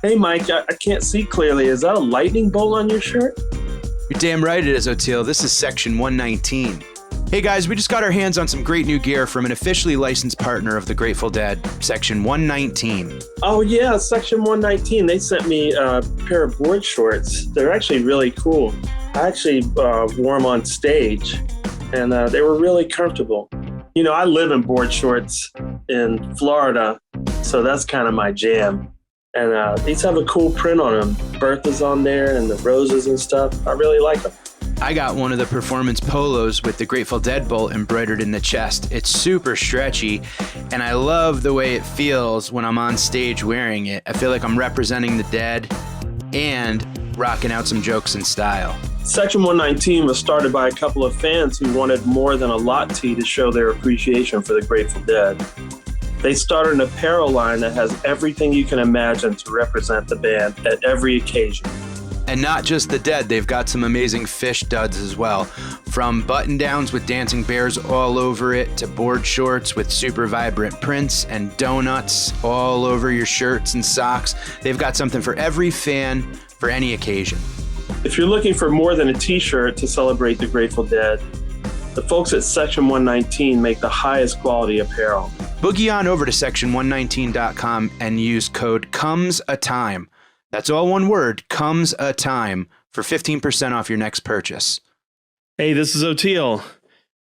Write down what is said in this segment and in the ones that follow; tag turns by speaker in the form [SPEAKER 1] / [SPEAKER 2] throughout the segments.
[SPEAKER 1] Hey, Mike, I can't see clearly. Is that a lightning bolt on your shirt?
[SPEAKER 2] You're damn right it is, Oteil. This is section 119. Hey guys, we just got our hands on some great new gear from an officially licensed partner of the Grateful Dead, section 119.
[SPEAKER 1] Oh, yeah, Section 119. They sent me a pair of board shorts. They're actually really cool. I actually wore them on stage, and they were really comfortable. You know, I live in board shorts in Florida, so that's kind of my jam. And these have a cool print on them. Bertha's on there and the roses and stuff. I really like them.
[SPEAKER 2] I got one of the performance polos with the Grateful Dead bolt embroidered in the chest. It's super stretchy, and I love the way it feels when I'm on stage wearing it. I feel like I'm representing the Dead and rocking out some jokes in style.
[SPEAKER 1] Section 119 was started by a couple of fans who wanted more than a lot tee to show their appreciation for the Grateful Dead. They started an apparel line that has everything you can imagine to represent the band at every occasion.
[SPEAKER 2] And not just the Dead, they've got some amazing fish duds as well. From button-downs with dancing bears all over it to board shorts with super vibrant prints and donuts all over your shirts and socks. They've got something for every fan for any occasion.
[SPEAKER 1] If you're looking for more than a t-shirt to celebrate the Grateful Dead, the folks at Section 119 make the highest quality apparel.
[SPEAKER 2] Boogie on over to section119.com and use code COMESATIME. That's all one word, comes a time, for 15% off your next purchase.
[SPEAKER 3] Hey, this is Oteil.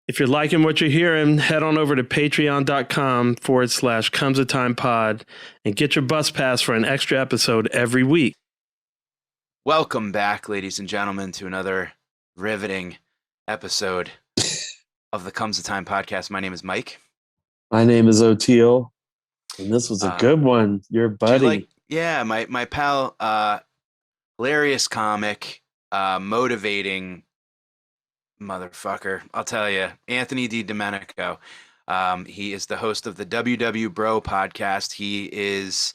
[SPEAKER 3] If you're liking what you're hearing, head on over to patreon.com/comesatimepod and get your bus pass for an extra episode every week.
[SPEAKER 2] Welcome back, ladies and gentlemen, to another riveting episode of the Comes a Time podcast. My name is Mike.
[SPEAKER 1] My name is Oteil, and this was a good one. Your buddy.
[SPEAKER 2] Yeah, my pal, hilarious comic, motivating motherfucker. I'll tell you, Anthony DiDomenico. He is the host of the WW Bro podcast. He is,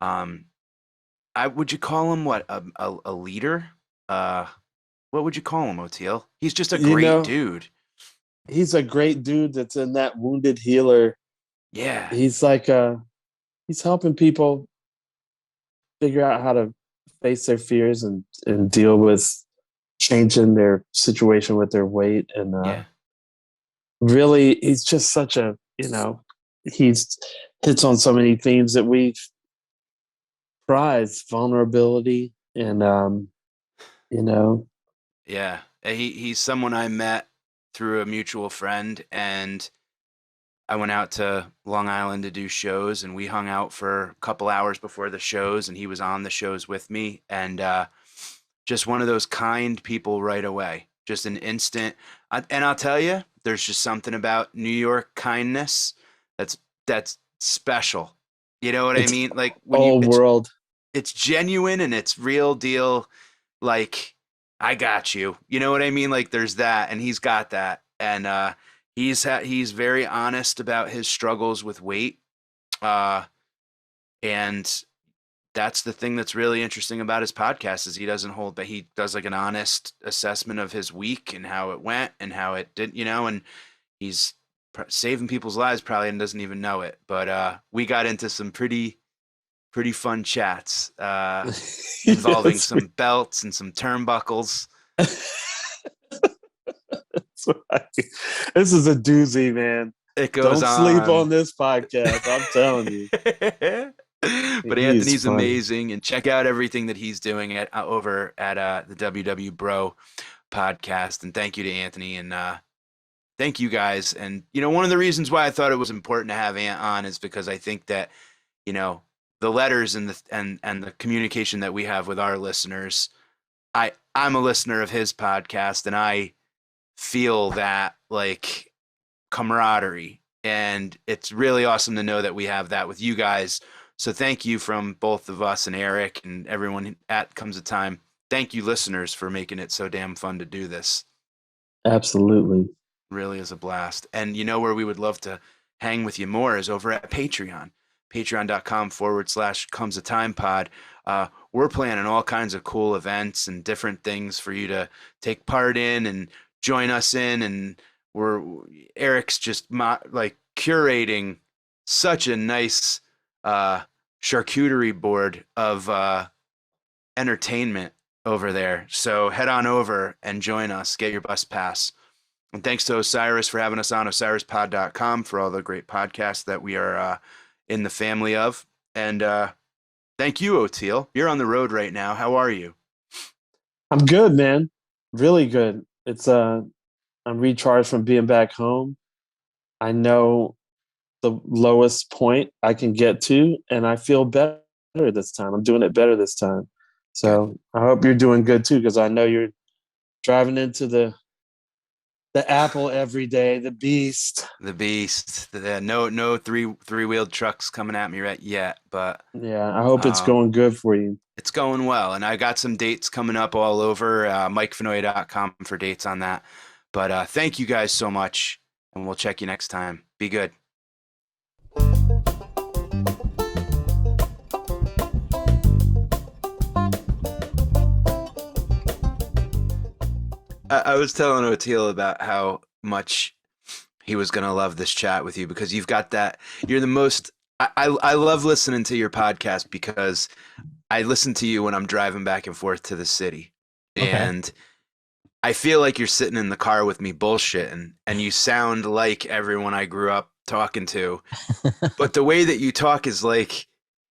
[SPEAKER 2] would you call him what? A leader? What would you call him, Oteil? He's just a great dude.
[SPEAKER 4] He's a great dude that's in that wounded healer.
[SPEAKER 2] Yeah.
[SPEAKER 4] He's like, he's helping people figure out how to face their fears and deal with changing their situation with their weight. And really, he's just such a, he's hits on so many themes that we prize, vulnerability and,
[SPEAKER 2] Yeah. He's someone I met through a mutual friend, and I went out to Long Island to do shows, and we hung out for a couple hours before the shows, and he was on the shows with me, and just one of those kind people right away, just an instant. And I'll tell you, there's just something about New York kindness that's special. You know what I mean? Like
[SPEAKER 4] world.
[SPEAKER 2] It's genuine and it's real deal. Like, I got you. You know what I mean? Like, there's that, and he's got that, and he's very honest about his struggles with weight, and that's the thing that's really interesting about his podcast is he does like an honest assessment of his week and how it went and how it did, and he's saving people's lives probably and doesn't even know it. But we got into some pretty fun chats involving some belts and some turnbuckles.
[SPEAKER 4] This is a doozy, man.
[SPEAKER 2] It goes
[SPEAKER 4] Don't sleep on this podcast. I'm telling you.
[SPEAKER 2] But Anthony's amazing, and check out everything that he's doing over at the WW Bro podcast. And thank you to Anthony, and thank you guys. And one of the reasons why I thought it was important to have Ant on is because I think that the letters and the communication that we have with our listeners. I'm a listener of his podcast, and I feel that like camaraderie, and it's really awesome to know that we have that with you guys. So thank you from both of us and Eric and everyone at Comes a Time. Thank you, listeners, for making it so damn fun to do this.
[SPEAKER 4] Absolutely.
[SPEAKER 2] Really is a blast. And where we would love to hang with you more is over at Patreon. Patreon.com/comesatimepod. We're planning all kinds of cool events and different things for you to take part in and join us in. And Eric's just curating such a nice charcuterie board of entertainment over there. So head on over and join us. Get your bus pass. And thanks to Osiris for having us on osirispod.com for all the great podcasts that we are in the family of. And thank you, Oteil. You're on the road right now. How are you?
[SPEAKER 4] I'm good, man. Really good. It's I'm recharged from being back home. I know the lowest point I can get to, and I feel better this time. I'm doing it better this time. So
[SPEAKER 2] Good.
[SPEAKER 4] I hope you're doing good too, because I know you're driving into the apple every day, the beast.
[SPEAKER 2] The beast. No three-wheeled trucks coming at me right yet, but
[SPEAKER 4] Yeah, I hope it's going good for you.
[SPEAKER 2] It's going well, and I got some dates coming up all over. MikeFinoia.com for dates on that. But thank you guys so much, and we'll check you next time. Be good. I was telling Oteil about how much he was going to love this chat with you because you've got that. You're the most. I love listening to your podcast because I listen to you when I'm driving back and forth to the city. Okay. And I feel like you're sitting in the car with me bullshitting, and you sound like everyone I grew up talking to. But the way that you talk is like,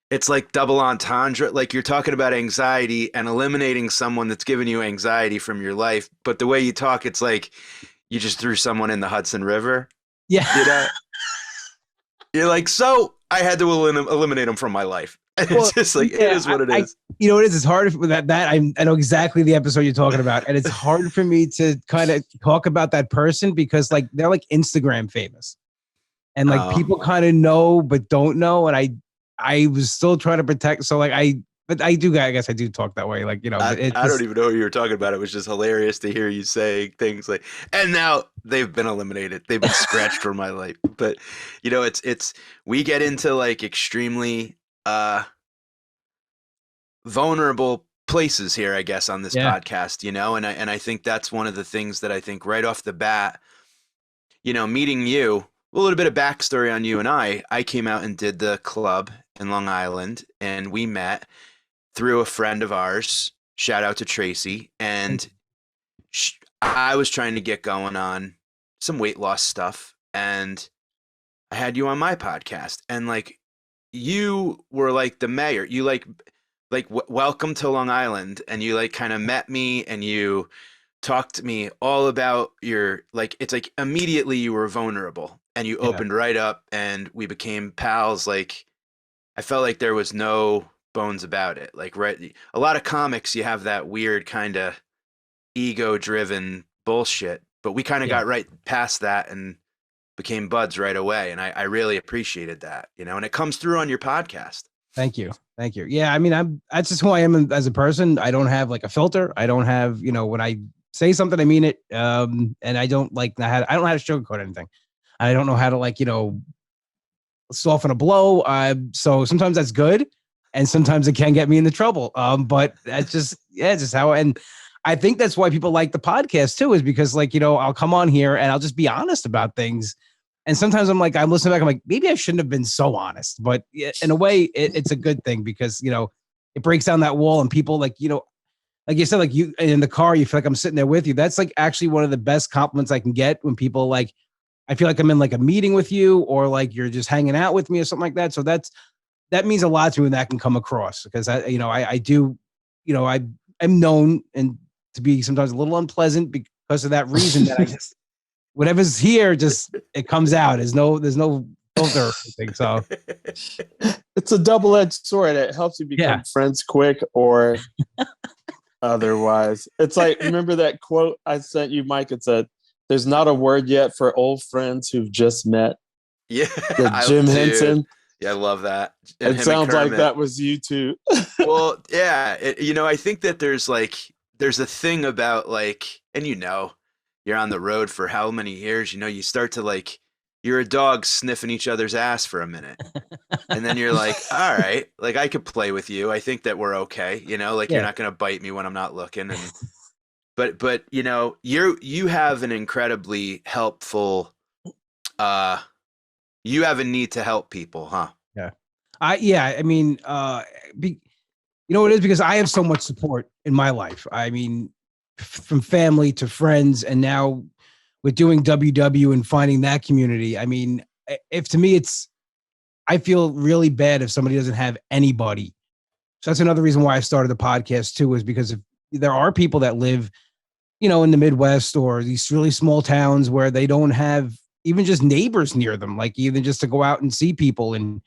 [SPEAKER 2] it's like double entendre. Like you're talking about anxiety and eliminating someone that's given you anxiety from your life. But the way you talk, it's like you just threw someone in the Hudson River.
[SPEAKER 5] Yeah.
[SPEAKER 2] You know? You're like, so I had to eliminate them from my life.
[SPEAKER 5] Well,
[SPEAKER 2] it's just like, yeah, it is what it is.
[SPEAKER 5] You know what it is? It's hard with that I know exactly the episode you're talking about. And it's hard for me to kind of talk about that person because like they're like Instagram famous. And like people kind of know but don't know. And I was still trying to protect. So like I guess I do talk that way. Like, you know,
[SPEAKER 2] I don't even know what you were talking about. It was just hilarious to hear you say things like, and now they've been eliminated. They've been scratched from my life. But you know, it's we get into like extremely vulnerable places here, I guess, on this podcast, you know, and I think that's one of the things that I think right off the bat, you know, meeting you, a little bit of backstory on you and I came out and did the club in Long Island, and we met through a friend of ours. Shout out to Tracy. And I was trying to get going on some weight loss stuff, and I had you on my podcast, and like you were like the mayor. You like welcome to Long Island, and you like kind of met me, and you talked to me all about your like. It's like immediately you were vulnerable, and you opened right up, and we became pals. Like I felt like there was no bones about it. Like, right, a lot of comics, you have that weird kind of ego-driven bullshit, but we kind of got right past that and became buds right away, and I really appreciated that, you know, and it comes through on your podcast.
[SPEAKER 5] Thank you. Yeah, I mean, that's just who I am as a person. I don't have like a filter. I don't have, you know, when I say something, I mean it. And I don't like I don't know how to sugarcoat anything. I don't know how to like, you know, soften a blow. So sometimes that's good, and sometimes it can get me into trouble. But that's just just how. And I think that's why people like the podcast too, is because like, you know, I'll come on here and I'll just be honest about things. And sometimes I'm listening back, I'm like, maybe I shouldn't have been so honest. But in a way, it's a good thing because, you know, it breaks down that wall, and people like, you know, like you said, like you in the car, you feel like I'm sitting there with you. That's like actually one of the best compliments I can get, when people like, I feel like I'm in like a meeting with you, or like you're just hanging out with me or something like that. So that means a lot to me when that can come across, because I do, you know, I'm known and to be sometimes a little unpleasant because of that reason, that I just, whatever's here, just, it comes out. There's no filter or anything. So
[SPEAKER 4] it's a double-edged sword. It helps you become friends quick or otherwise. It's like, remember that quote I sent you, Mike? It said, "There's not a word yet for old friends who've just met."
[SPEAKER 2] Yeah.
[SPEAKER 4] Jim Henson.
[SPEAKER 2] Yeah, I love that.
[SPEAKER 4] And it sounds like that was you too.
[SPEAKER 2] Well, yeah. You know, I think that there's a thing about like, and you know, you're on the road for how many years, you know, you start to like, you're a dog sniffing each other's ass for a minute. And then you're like, all right, like I could play with you. I think that we're okay. You know, like you're not going to bite me when I'm not looking. And, but you know, you have an incredibly helpful, you have a need to help people, huh?
[SPEAKER 5] Yeah. I mean, you know what it is, because I have so much support in my life. I mean, from family to friends, and now with doing WW and finding that community. I mean, if to me, I feel really bad if somebody doesn't have anybody. So that's another reason why I started the podcast too, is because if there are people that live, in the Midwest or these really small towns where they don't have even just neighbors near them, like even just to go out and see people. And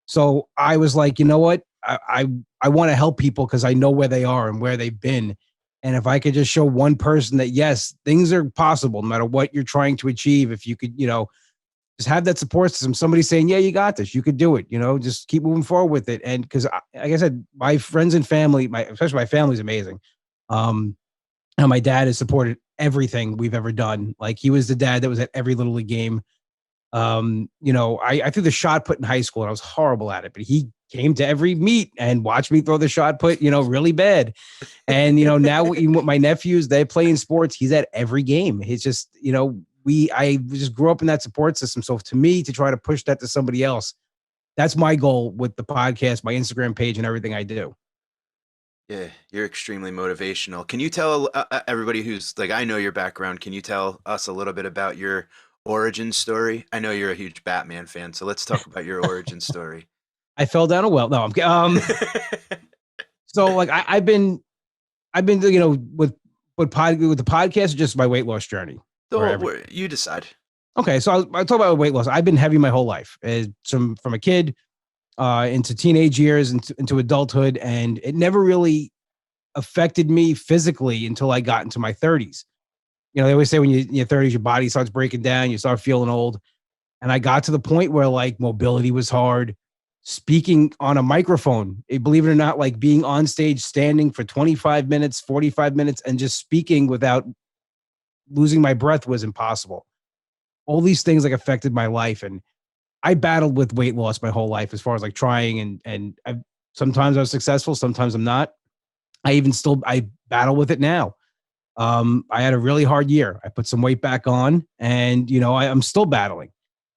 [SPEAKER 5] so I was like, you know what? I want to help people because I know where they are and where they've been. And if I could just show one person that, yes, things are possible, no matter what you're trying to achieve, if you could, just have that support system, somebody saying, yeah, you got this, you could do it, just keep moving forward with it. And because, like I said, my friends and family, especially my family is amazing. And my dad has supported everything we've ever done. Like he was the dad that was at every Little League game. I threw the shot put in high school and I was horrible at it, but he came to every meet and watched me throw the shot put, really bad. And, now even with my nephews, they play in sports. He's at every game. He's just, I just grew up in that support system. So to me, to try to push that to somebody else, that's my goal with the podcast, my Instagram page, and everything I do.
[SPEAKER 2] Yeah, you're extremely motivational. Can you tell everybody who's like, I know your background, can you tell us a little bit about your origin story? I know you're a huge Batman fan, so let's talk about your origin story.
[SPEAKER 5] I fell down a well. No, I'm so like I've been with the podcast, or just my weight loss journey.
[SPEAKER 2] So you decide.
[SPEAKER 5] Okay, so I talk about weight loss. I've been heavy my whole life, from a kid into teenage years, into adulthood, and it never really affected me physically until I got into my 30s. They always say when you're in your 30s, your body starts breaking down, you start feeling old. And I got to the point where like mobility was hard. Speaking on a microphone, believe it or not, like being on stage, standing for 25 minutes, 45 minutes, and just speaking without losing my breath was impossible. All these things like affected my life. And I battled with weight loss my whole life, as far as like trying, and sometimes I was successful, sometimes I'm not. I battle with it now. I had a really hard year. I put some weight back on, and I'm still battling.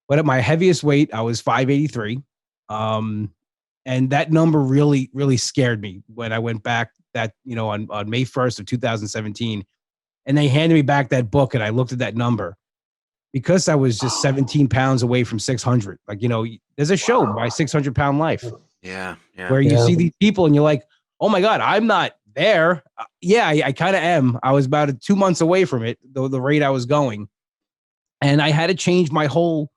[SPEAKER 5] But at my heaviest weight, I was 583. And that number really, really scared me when I went back on May 1st of 2017, and they handed me back that book, and I looked at that number because I was just 17 pounds away from 600. Like, there's a show, My 600-Pound Life.
[SPEAKER 2] Yeah.
[SPEAKER 5] Where you see these people and you're like, oh my God, I'm not there. I kind of am. I was about 2 months away from it, the rate I was going. And I had to change my whole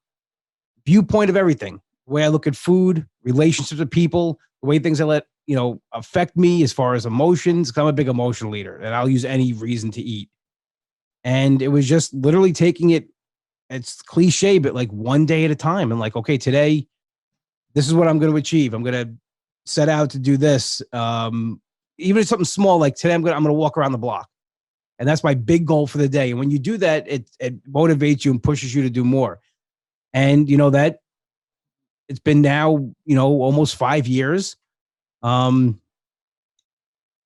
[SPEAKER 5] viewpoint of everything. The way I look at food, relationships with people, the way things affect me as far as emotions, because I'm a big emotional leader and I'll use any reason to eat. And it was just literally taking it, it's cliche, but like one day at a time. And like, okay, today, this is what I'm going to achieve. I'm going to set out to do this. Even if it's something small, like today I'm going to walk around the block. And that's my big goal for the day. And when you do that, it motivates you and pushes you to do more. And, that it's been now, almost 5 years. And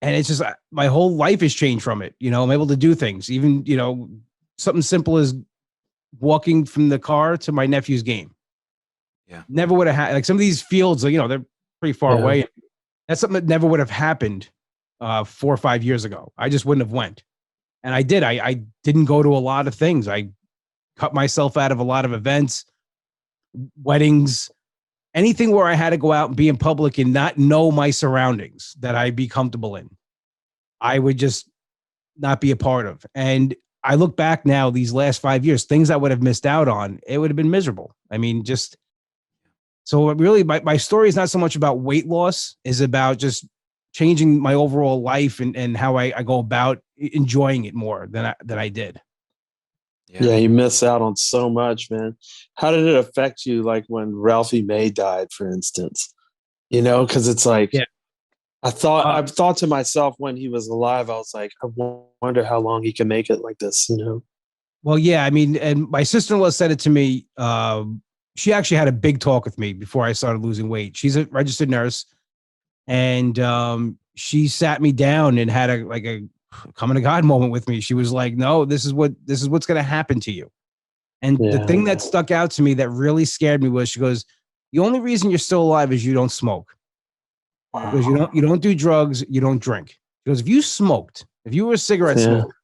[SPEAKER 5] it's just, my whole life has changed from it. I'm able to do things, even, something simple as walking from the car to my nephew's game.
[SPEAKER 2] Yeah.
[SPEAKER 5] Never would have had, like some of these fields, they're pretty far away. That's something that never would have happened 4 or 5 years ago. I just wouldn't have went. And I did. I didn't go to a lot of things. I cut myself out of a lot of events, weddings, anything where I had to go out and be in public and not know my surroundings that I'd be comfortable in. I would just not be a part of. And I look back now, these last 5 years, things I would have missed out on, it would have been miserable. I mean, so really my story is not so much about weight loss, is about just changing my overall life and how I go about enjoying it more than I did.
[SPEAKER 4] Yeah, you miss out on so much, man. How did it affect you, like when Ralphie May died, for instance? Because it's like, I've thought to myself when he was alive, I was like, I wonder how long he can make it like this,
[SPEAKER 5] Well, yeah, I mean, and my sister-in-law said it to me. She actually had a big talk with me before I started losing weight. She's a registered nurse, and she sat me down and had a coming to God moment with me. She was like, no, this is what's going to happen to you. And the thing that stuck out to me that really scared me was, she goes, the only reason you're still alive is you don't smoke. Because you don't do drugs, you don't drink. Because if you smoked, if you were a cigarette smoker,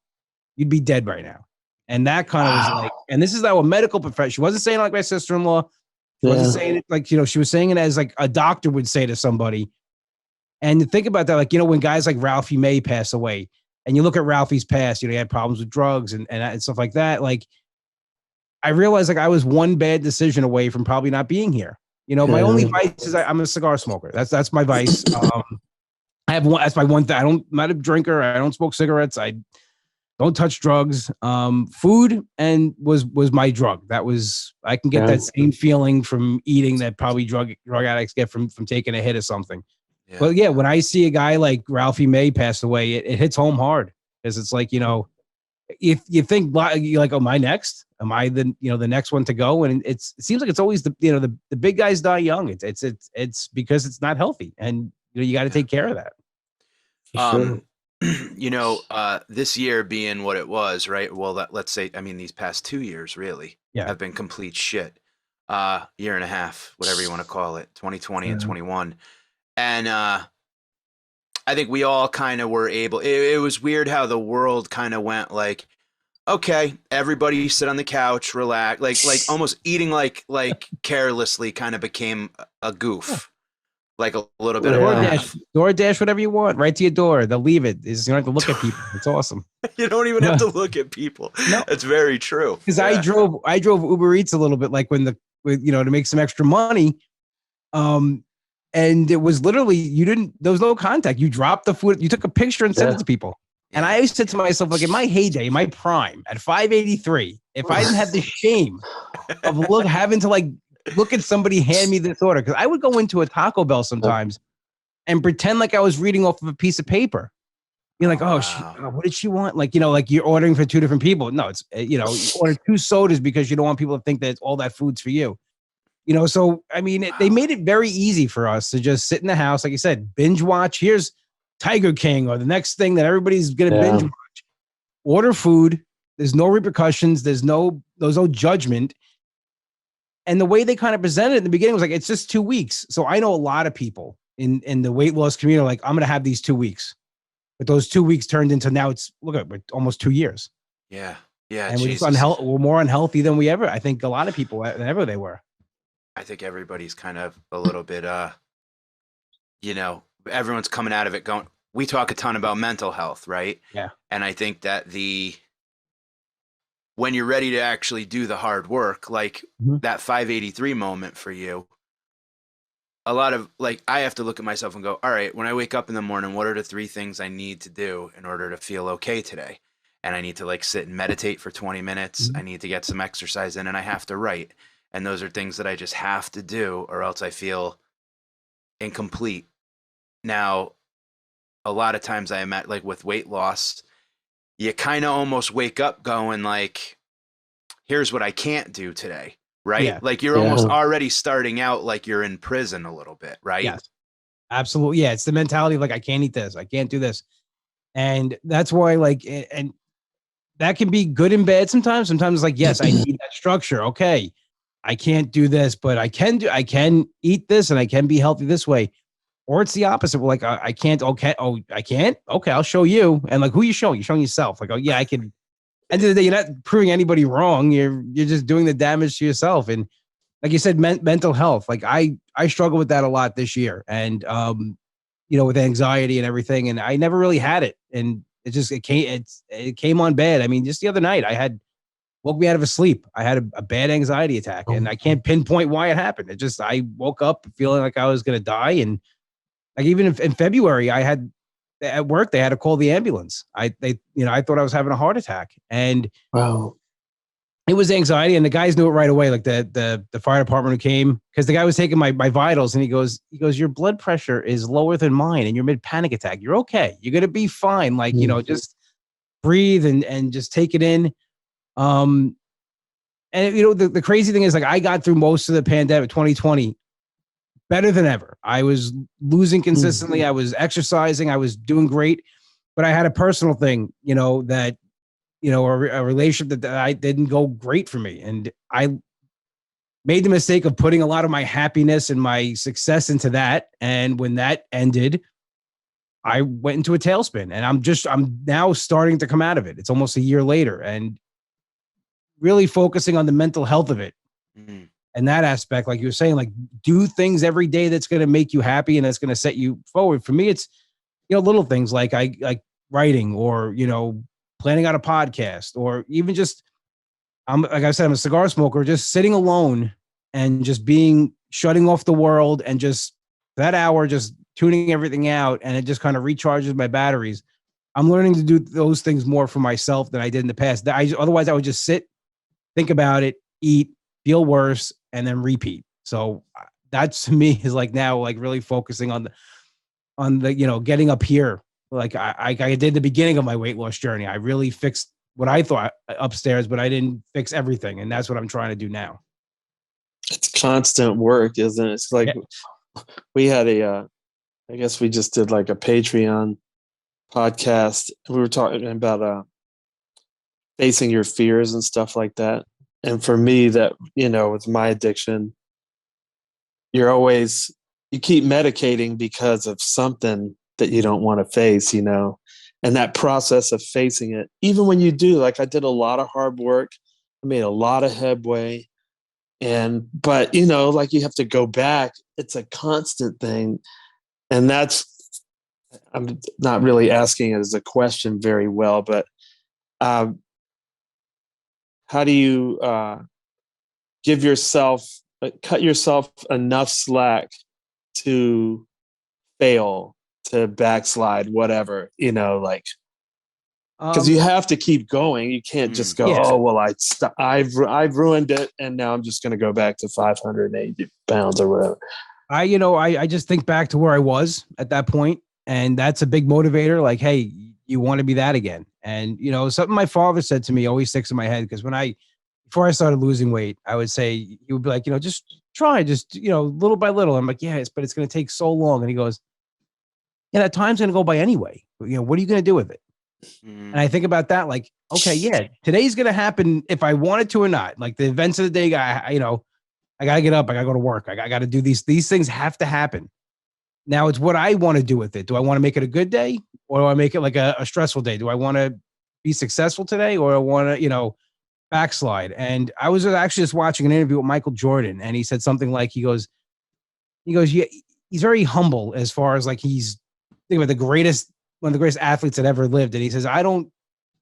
[SPEAKER 5] you'd be dead right now. And that kind of was like, and this is how a medical profession. She wasn't saying it like my sister-in-law. She wasn't saying it like, she was saying it as like a doctor would say to somebody. And to think about that, like, when guys like Ralphie May pass away, and you look at Ralphie's past, he had problems with drugs and stuff like that. Like, I realized like I was one bad decision away from probably not being here. My only vice is I'm a cigar smoker. That's my vice. I have one. That's my one thing. I'm not a drinker. I don't smoke cigarettes. I don't touch drugs. Food was my drug. I can get that same feeling from eating that probably drug addicts get from taking a hit of something. Yeah. But yeah, when I see a guy like Ralphie May pass away, it hits home hard because it's like, if you think you're like, am I next? Am I the next one to go? And it seems like it's always the big guys die young. It's because it's not healthy, and you got to take care of that.
[SPEAKER 2] This year being what it was, right? Well, let's say, these past 2 years really have been complete shit. Year and a half, whatever you want to call it, 2020 and 21. And I think we all kind of were able, it was weird how the world kind of went like, okay, everybody sit on the couch, relax, like almost eating like carelessly kind of became a goof. Like a little bit of
[SPEAKER 5] DoorDash, whatever you want, right to your door. They'll leave it. You don't have to look at people. It's awesome.
[SPEAKER 2] You don't even have to look at people. No. That's very true.
[SPEAKER 5] Because I drove Uber Eats a little bit, like to make some extra money. And it was literally, there was no contact. You dropped the food, you took a picture and sent it to people. And I said to myself, like in my heyday, in my prime, at 583, if I didn't have the shame of having to look at somebody hand me this order, because I would go into a Taco Bell sometimes and pretend like I was reading off of a piece of paper. You're like, what did she want? Like you're ordering for two different people. No, it's you order 2 sodas because you don't want people to think that all that food's for you. So they made it very easy for us to just sit in the house, like you said, binge watch. Here's Tiger King or the next thing that everybody's gonna binge watch. Order food. There's no repercussions. There's no judgment. And the way they kind of presented it in the beginning was like, it's just 2 weeks. So I know a lot of people in the weight loss community are like, I'm going to have these 2 weeks. But those 2 weeks turned into now we're almost 2 years.
[SPEAKER 2] Yeah. Yeah.
[SPEAKER 5] And we're more unhealthy than we ever. I think a lot of people than ever they were.
[SPEAKER 2] I think everybody's kind of a little bit, everyone's coming out of it going, we talk a ton about mental health, right?
[SPEAKER 5] Yeah.
[SPEAKER 2] And I think that when you're ready to actually do the hard work, like that 583 moment for you, a lot of I have to look at myself and go, all right, when I wake up in the morning, what are the 3 things I need to do in order to feel okay today? And I need to sit and meditate for 20 minutes. I need to get some exercise in, and I have to write. And those are things that I just have to do, or else I feel incomplete. Now, a lot of times I am with weight loss, you kind of almost wake up going here's what I can't do today, right?
[SPEAKER 5] Yeah.
[SPEAKER 2] You're almost already starting out like you're in prison a little bit, right?
[SPEAKER 5] Yes, absolutely. Yeah, it's the mentality of I can't eat this, I can't do this. And that's why and that can be good and bad sometimes. Sometimes yes, I need that structure. Okay, I can't do this, but I can eat this and I can be healthy this way. Or it's the opposite. We're I can't. Okay. Oh, I can't. Okay. I'll show you. And who are you showing? You're showing yourself. Oh yeah, I can. End of the day, you're not proving anybody wrong. You're just doing the damage to yourself. And like you said, mental health. I struggle with that a lot this year. And, with anxiety and everything. And I never really had it. And it came on bad. Just the other night woke me out of a sleep. I had a bad anxiety attack, and I can't pinpoint why it happened. I woke up feeling like I was going to die. And even in February, I had at work, they had to call the ambulance. I thought I was having a heart attack, and it was anxiety. And the guys knew it right away. The fire department who came, because the guy was taking my vitals, and he goes, your blood pressure is lower than mine, and you're mid panic attack. You're okay. You're gonna be fine. Just breathe and just take it in. And the crazy thing is I got through most of the pandemic, 2020. Better than ever. I was losing consistently. I was exercising. I was doing great, but I had a personal thing, that, a relationship that I didn't go great for me. And made the mistake of putting a lot of my happiness and my success into that. And when that ended, I went into a tailspin, and I'm now starting to come out of it. It's almost a year later, and really focusing on the mental health of it. Mm-hmm. And that aspect, like you were saying, like do things every day that's going to make you happy and that's going to set you forward. For me, it's, little things like like writing, or, planning out a podcast, or even just, like I said, I'm a cigar smoker, just sitting alone and just shutting off the world, and just that hour, just tuning everything out. And it just kind of recharges my batteries. I'm learning to do those things more for myself than I did in the past. Otherwise I would just sit, think about it, eat, feel worse, and then repeat. So that to me is like now, like really focusing on the, getting up here. Like I did the beginning of my weight loss journey. I really fixed what I thought upstairs, but I didn't fix everything. And that's what I'm trying to do now.
[SPEAKER 4] It's constant work, isn't it? It's like we had I guess we just did like a Patreon podcast. We were talking about facing your fears and stuff like that. And for me, that, with my addiction, you keep medicating because of something that you don't want to face, and that process of facing it, even when you do, like I did a lot of hard work, I made a lot of headway, but like you have to go back. It's a constant thing. And I'm not really asking it as a question very well, but how do you cut yourself enough slack to fail, to backslide, whatever, because you have to keep going. You can't just go, oh, well, I've ruined it, and now I'm just going to go back to 580 pounds or whatever.
[SPEAKER 5] I just think back to where I was at that point, and that's a big motivator. Like, hey, you want to be that again. And, something my father said to me always sticks in my head, because before I started losing weight, I would say, he would be like, just try, little by little. I'm like, yeah, but it's going to take so long. And he goes, yeah, that time's going to go by anyway. What are you going to do with it? Mm. And I think about that, like, okay, yeah, today's going to happen if I wanted to or not. Like the events of the day, I got to get up. I got to go to work. I got to do these things have to happen. Now it's what I want to do with it. Do I want to make it a good day, or do I make it like a stressful day? Do I want to be successful today, or I want to, backslide? And I was actually just watching an interview with Michael Jordan, and he said something like, he goes, yeah, he's very humble as far as like he's one of the greatest athletes that ever lived. And he says, I don't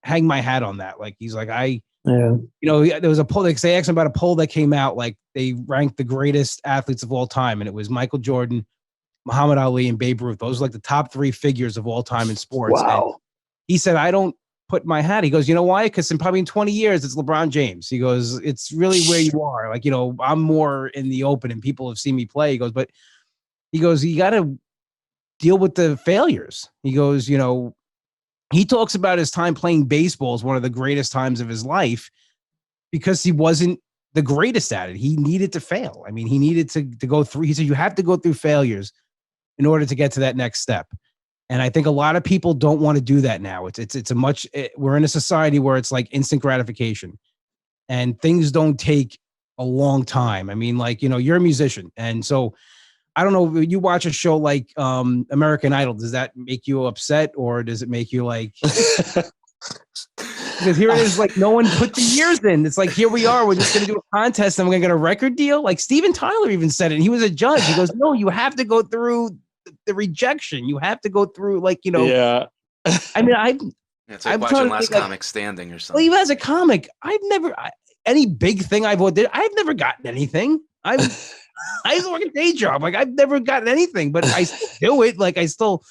[SPEAKER 5] hang my hat on that. Like, he's like, there was a poll, they asked him about a poll that came out, like they ranked the greatest athletes of all time. And it was Michael Jordan, Muhammad Ali, and Babe Ruth. Those are like the top 3 figures of all time in sports.
[SPEAKER 4] Wow.
[SPEAKER 5] And he said, I don't put my hat. He goes, you know why? Because probably in 20 years, it's LeBron James. He goes, it's really where you are. Like, I'm more in the open and people have seen me play. He goes, but you got to deal with the failures. He goes, he talks about his time playing baseball as one of the greatest times of his life, because he wasn't the greatest at it. He needed to fail. I mean, he needed to go through. He said, you have to go through failures in order to get to that next step. And I think a lot of people don't want to do that now. We're in a society where it's like instant gratification, and things don't take a long time. I mean, like, you're a musician. And so I don't know, you watch a show like American Idol, does that make you upset, or does it make you like, because here it is, like no one put the years in. It's like, here we are, we're just going to do a contest and we're going to get a record deal. Like Steven Tyler even said it, and he was a judge. He goes, no, you have to go through the rejection. You have to go through, like,
[SPEAKER 4] Yeah.
[SPEAKER 5] I mean,
[SPEAKER 2] it's like watching Last Comic Standing or something.
[SPEAKER 5] Well, even as a comic, any big thing I've never gotten anything. I used to work a day job. Like, I've never gotten anything, but I still do it. Like, because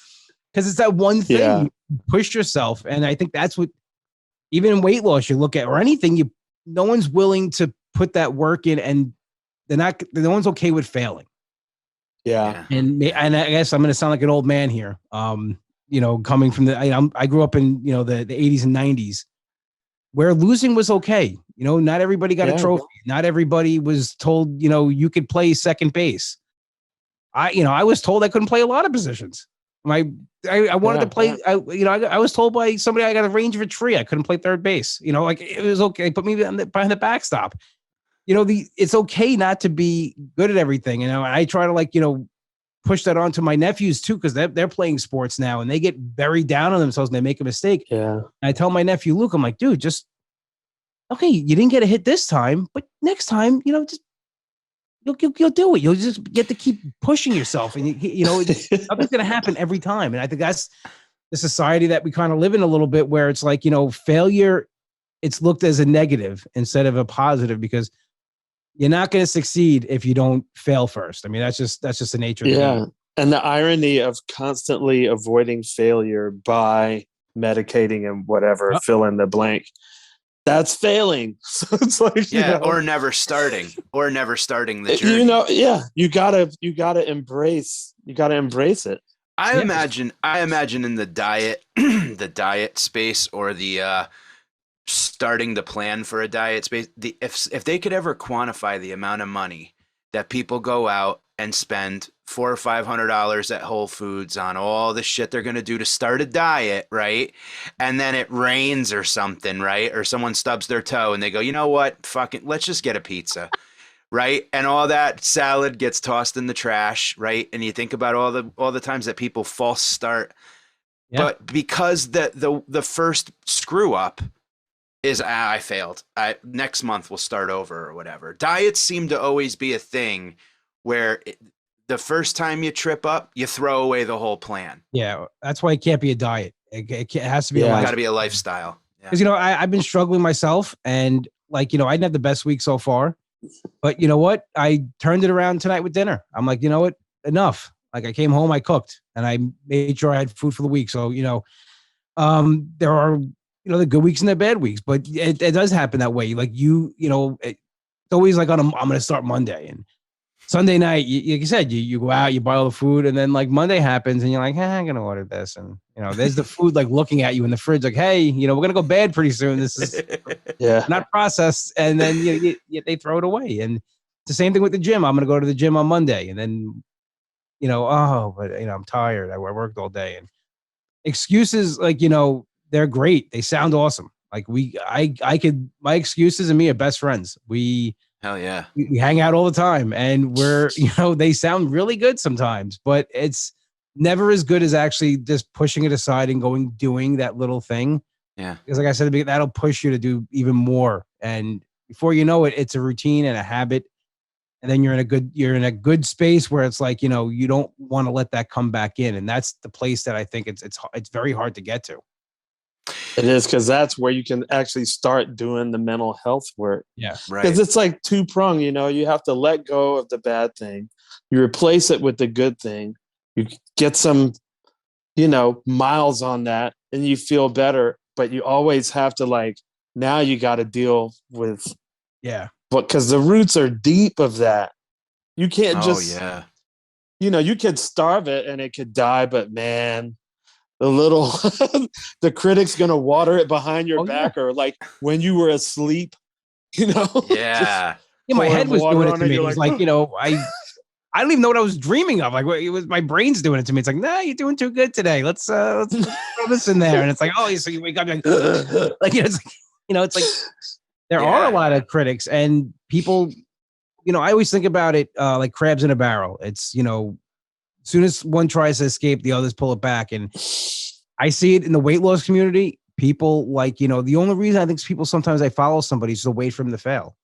[SPEAKER 5] it's that one thing.
[SPEAKER 4] Yeah.
[SPEAKER 5] You push yourself. And I think that's what, even in weight loss, you look at, or anything, no one's willing to put that work in, and no one's okay with failing.
[SPEAKER 4] Yeah.
[SPEAKER 5] And I guess I'm going to sound like an old man here. Coming from I grew up in, the 80s and 90s, where losing was okay. Not everybody got a trophy. Not everybody was told, you could play second base. I was told I couldn't play a lot of positions. I wanted to play. I was told by somebody I got a range of a tree. I couldn't play third base. Like, it was okay. Put me behind the backstop. it's okay not to be good at everything. I try to push that on to my nephews too, because they're playing sports now and they get very down on themselves and they make a mistake.
[SPEAKER 4] Yeah.
[SPEAKER 5] And I tell my nephew Luke, I'm like, dude, just okay, you didn't get a hit this time, but next time, just you'll do it. You'll just get to keep pushing yourself, and nothing's going to happen every time. And I think that's the society that we kind of live in a little bit, where it's like, failure, it's looked as a negative instead of a positive, because you're not going to succeed if you don't fail first. I mean, that's just the nature of the game.
[SPEAKER 4] And the irony of constantly avoiding failure by medicating and whatever, fill in the blank. That's failing. So it's like,
[SPEAKER 2] or never starting the journey.
[SPEAKER 4] You gotta embrace it.
[SPEAKER 2] I imagine in the diet space, or the starting the plan for a diet space, if they could ever quantify the amount of money that people go out and spend $400 or $500 at Whole Foods on all the shit they're going to do to start a diet, right? And then it rains or something, right? Or someone stubs their toe and they go, you know what? Fucking, let's just get a pizza, right? And all that salad gets tossed in the trash, right? And you think about all the times that people false start, but because the first screw up is I failed. Next month we'll start over or whatever. Diets seem to always be a thing where the first time you trip up, you throw away the whole plan.
[SPEAKER 5] Yeah, that's why it can't be a diet. It has to be
[SPEAKER 2] a lifestyle. Got to be a lifestyle.
[SPEAKER 5] Because I've been struggling myself, and I didn't have the best week so far, but you know what? I turned it around tonight with dinner. I'm like, you know what? Enough. Like, I came home, I cooked, and I made sure I had food for the week. So there are the good weeks and the bad weeks, but it does happen that way. Like it's always like I'm going to start Monday, and Sunday night, like you said, you go out, you buy all the food, and then like Monday happens, and you're like, I'm gonna order this, and there's the food like looking at you in the fridge, like, hey, we're gonna go bad pretty soon. This is not processed, and then they throw it away. And it's the same thing with the gym. I'm gonna go to the gym on Monday, and then I'm tired. I worked all day, and excuses they're great. They sound awesome. Like my excuses and me are best friends.
[SPEAKER 2] Hell yeah.
[SPEAKER 5] We hang out all the time, and we're, they sound really good sometimes, but it's never as good as actually just pushing it aside and doing that little thing.
[SPEAKER 2] Yeah.
[SPEAKER 5] Because like I said, that'll push you to do even more. And before you know it, it's a routine and a habit. And then you're in a good space where it's like, you don't want to let that come back in. And that's the place that I think it's very hard to get to.
[SPEAKER 4] It is, because that's where you can actually start doing the mental health work.
[SPEAKER 5] Yeah,
[SPEAKER 2] right.
[SPEAKER 4] Because it's like two-pronged, you have to let go of the bad thing. You replace it with the good thing. You get some, miles on that, and you feel better. But you always have to now you got to deal with.
[SPEAKER 5] Yeah.
[SPEAKER 4] But because the roots are deep of that. You can't just, you could starve it and it could die, but man, the critic's gonna water it behind your back, or like when you were asleep,
[SPEAKER 2] Yeah.
[SPEAKER 5] My head was doing it to me. It was like, I don't even know what I was dreaming of. Like, it was my brain's doing it to me. It's like, nah, you're doing too good today. Let's throw this in there. And it's like, so you wake up like it's like there are a lot of critics and people. I always think about it like crabs in a barrel. It's as soon as one tries to escape, the others pull it back. And I see it in the weight loss community. People the only reason I think people sometimes I follow somebody is to wait for them to fail.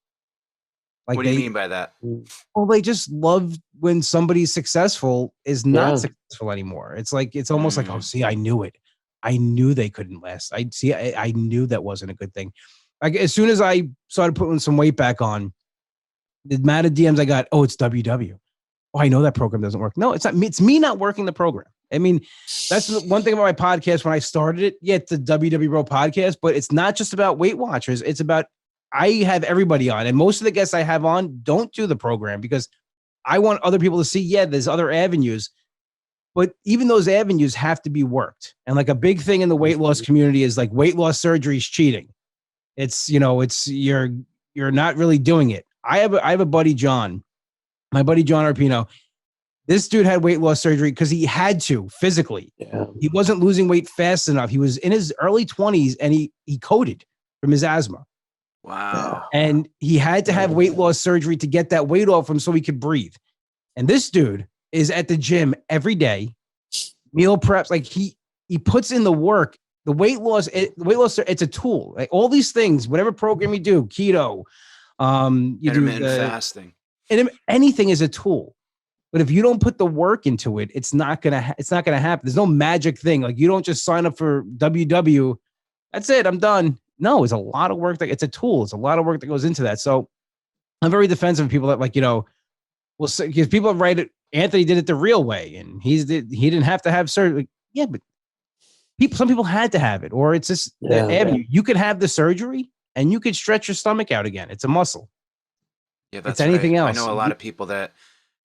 [SPEAKER 5] Like,
[SPEAKER 2] what do you mean by that?
[SPEAKER 5] Well, they just love when somebody's successful is not successful anymore. It's like, it's almost like, see, I knew it. I knew they couldn't last. I knew that wasn't a good thing. Like, as soon as I started putting some weight back on, the amount of DMs I got, it's WW. Oh, I know that program doesn't work. No, it's not me. It's me not working the program. I mean, that's the one thing about my podcast. When I started it, it's the WW Bro podcast, but it's not just about Weight Watchers. It's about, I have everybody on, and most of the guests I have on don't do the program because I want other people to see, there's other avenues, but even those avenues have to be worked. And like a big thing in the weight loss community is like weight loss surgery is cheating. It's, you're not really doing it. I have a buddy, John, my buddy, John Arpino. This dude had weight loss surgery because he had to physically. Yeah. He wasn't losing weight fast enough. He was in his early 20s and he coded from his asthma.
[SPEAKER 2] Wow.
[SPEAKER 5] And he had to have weight loss surgery to get that weight off him so he could breathe. And this dude is at the gym every day, meal preps, like he puts in the work. The weight loss, it's a tool. Like all these things, whatever program you do, keto, you do
[SPEAKER 2] intermittent fasting.
[SPEAKER 5] And anything is a tool. But if you don't put the work into it, it's not gonna happen. There's no magic thing. Like you don't just sign up for WW. That's it. I'm done. No, it's a lot of work. It's a tool. It's a lot of work that goes into that. So I'm very defensive of people that well, because people write it. Anthony did it the real way, and he didn't have to have surgery. Yeah, but some people had to have it, or it's just the avenue. You could have the surgery, and you could stretch your stomach out again. It's a muscle.
[SPEAKER 2] Yeah, that's
[SPEAKER 5] it's anything
[SPEAKER 2] right.
[SPEAKER 5] else.
[SPEAKER 2] I know a lot of people that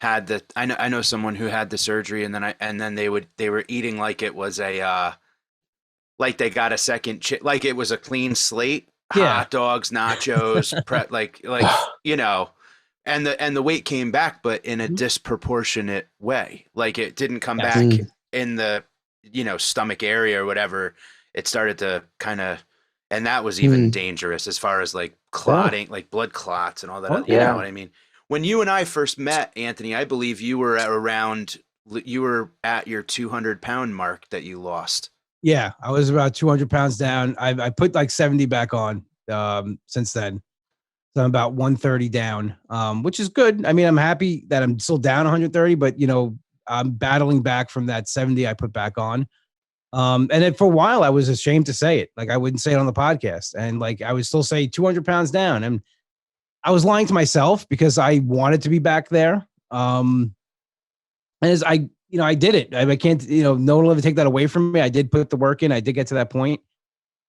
[SPEAKER 2] had the. I know someone who had the surgery, and then they were eating like it was like they got a second like it was a clean slate.
[SPEAKER 5] Yeah.
[SPEAKER 2] Hot dogs, nachos, like and the weight came back, but in a disproportionate way. Like it didn't come back in the stomach area or whatever. It started to kind of, and that was even dangerous as far as like clotting, like blood clots and all that. You know what I mean? When you and I first met, Anthony, I believe you were at your 200-pound mark that you lost.
[SPEAKER 5] Yeah, I was about 200 pounds down. I put like 70 back on since then. So I'm about 130 down, which is good. I mean, I'm happy that I'm still down 130, but I'm battling back from that 70 I put back on. And then for a while, I was ashamed to say it. Like I wouldn't say it on the podcast, and like I would still say 200 pounds down, and I was lying to myself because I wanted to be back there. And as I did it. I can't, no one will ever take that away from me. I did put the work in. I did get to that point,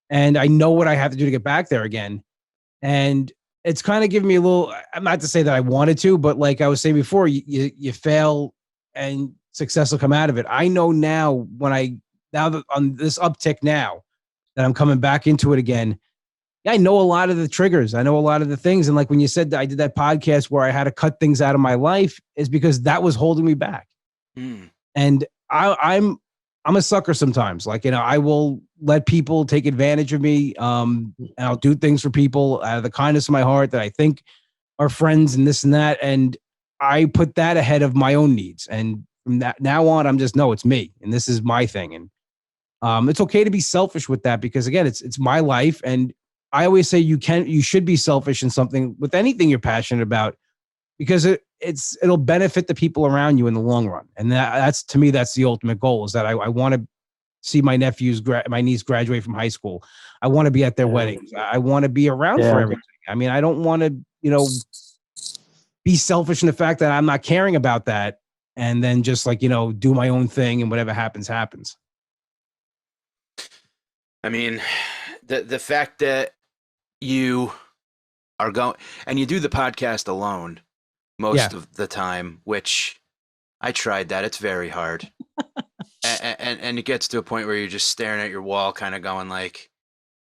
[SPEAKER 5] and I know what I have to do to get back there again. And it's kind of giving me a little, I'm not to say that I wanted to, but like I was saying before, you fail and success will come out of it. I know now now that on this uptick now that I'm coming back into it again, I know a lot of the triggers. I know a lot of the things. And like when you said that I did that podcast where I had to cut things out of my life, is because that was holding me back. And I'm a sucker sometimes. Like, I will let people take advantage of me. And I'll do things for people out of the kindness of my heart that I think are friends and this and that. And I put that ahead of my own needs. And from that now on, I'm just, no, it's me. And this is my thing. And it's okay to be selfish with that, because again, it's my life. And I always say you should be selfish in something, with anything you're passionate about, because it'll benefit the people around you in the long run. And that's, to me, that's the ultimate goal, is that I want to see my my niece graduate from high school. I want to be at their weddings. I want to be around for everything. I mean, I don't want to, be selfish in the fact that I'm not caring about that, and then just like, do my own thing, and whatever happens, happens.
[SPEAKER 2] I mean, the fact that you are going and you do the podcast alone most of the time, which I tried that. It's very hard. and it gets to a point where you're just staring at your wall, kind of going like,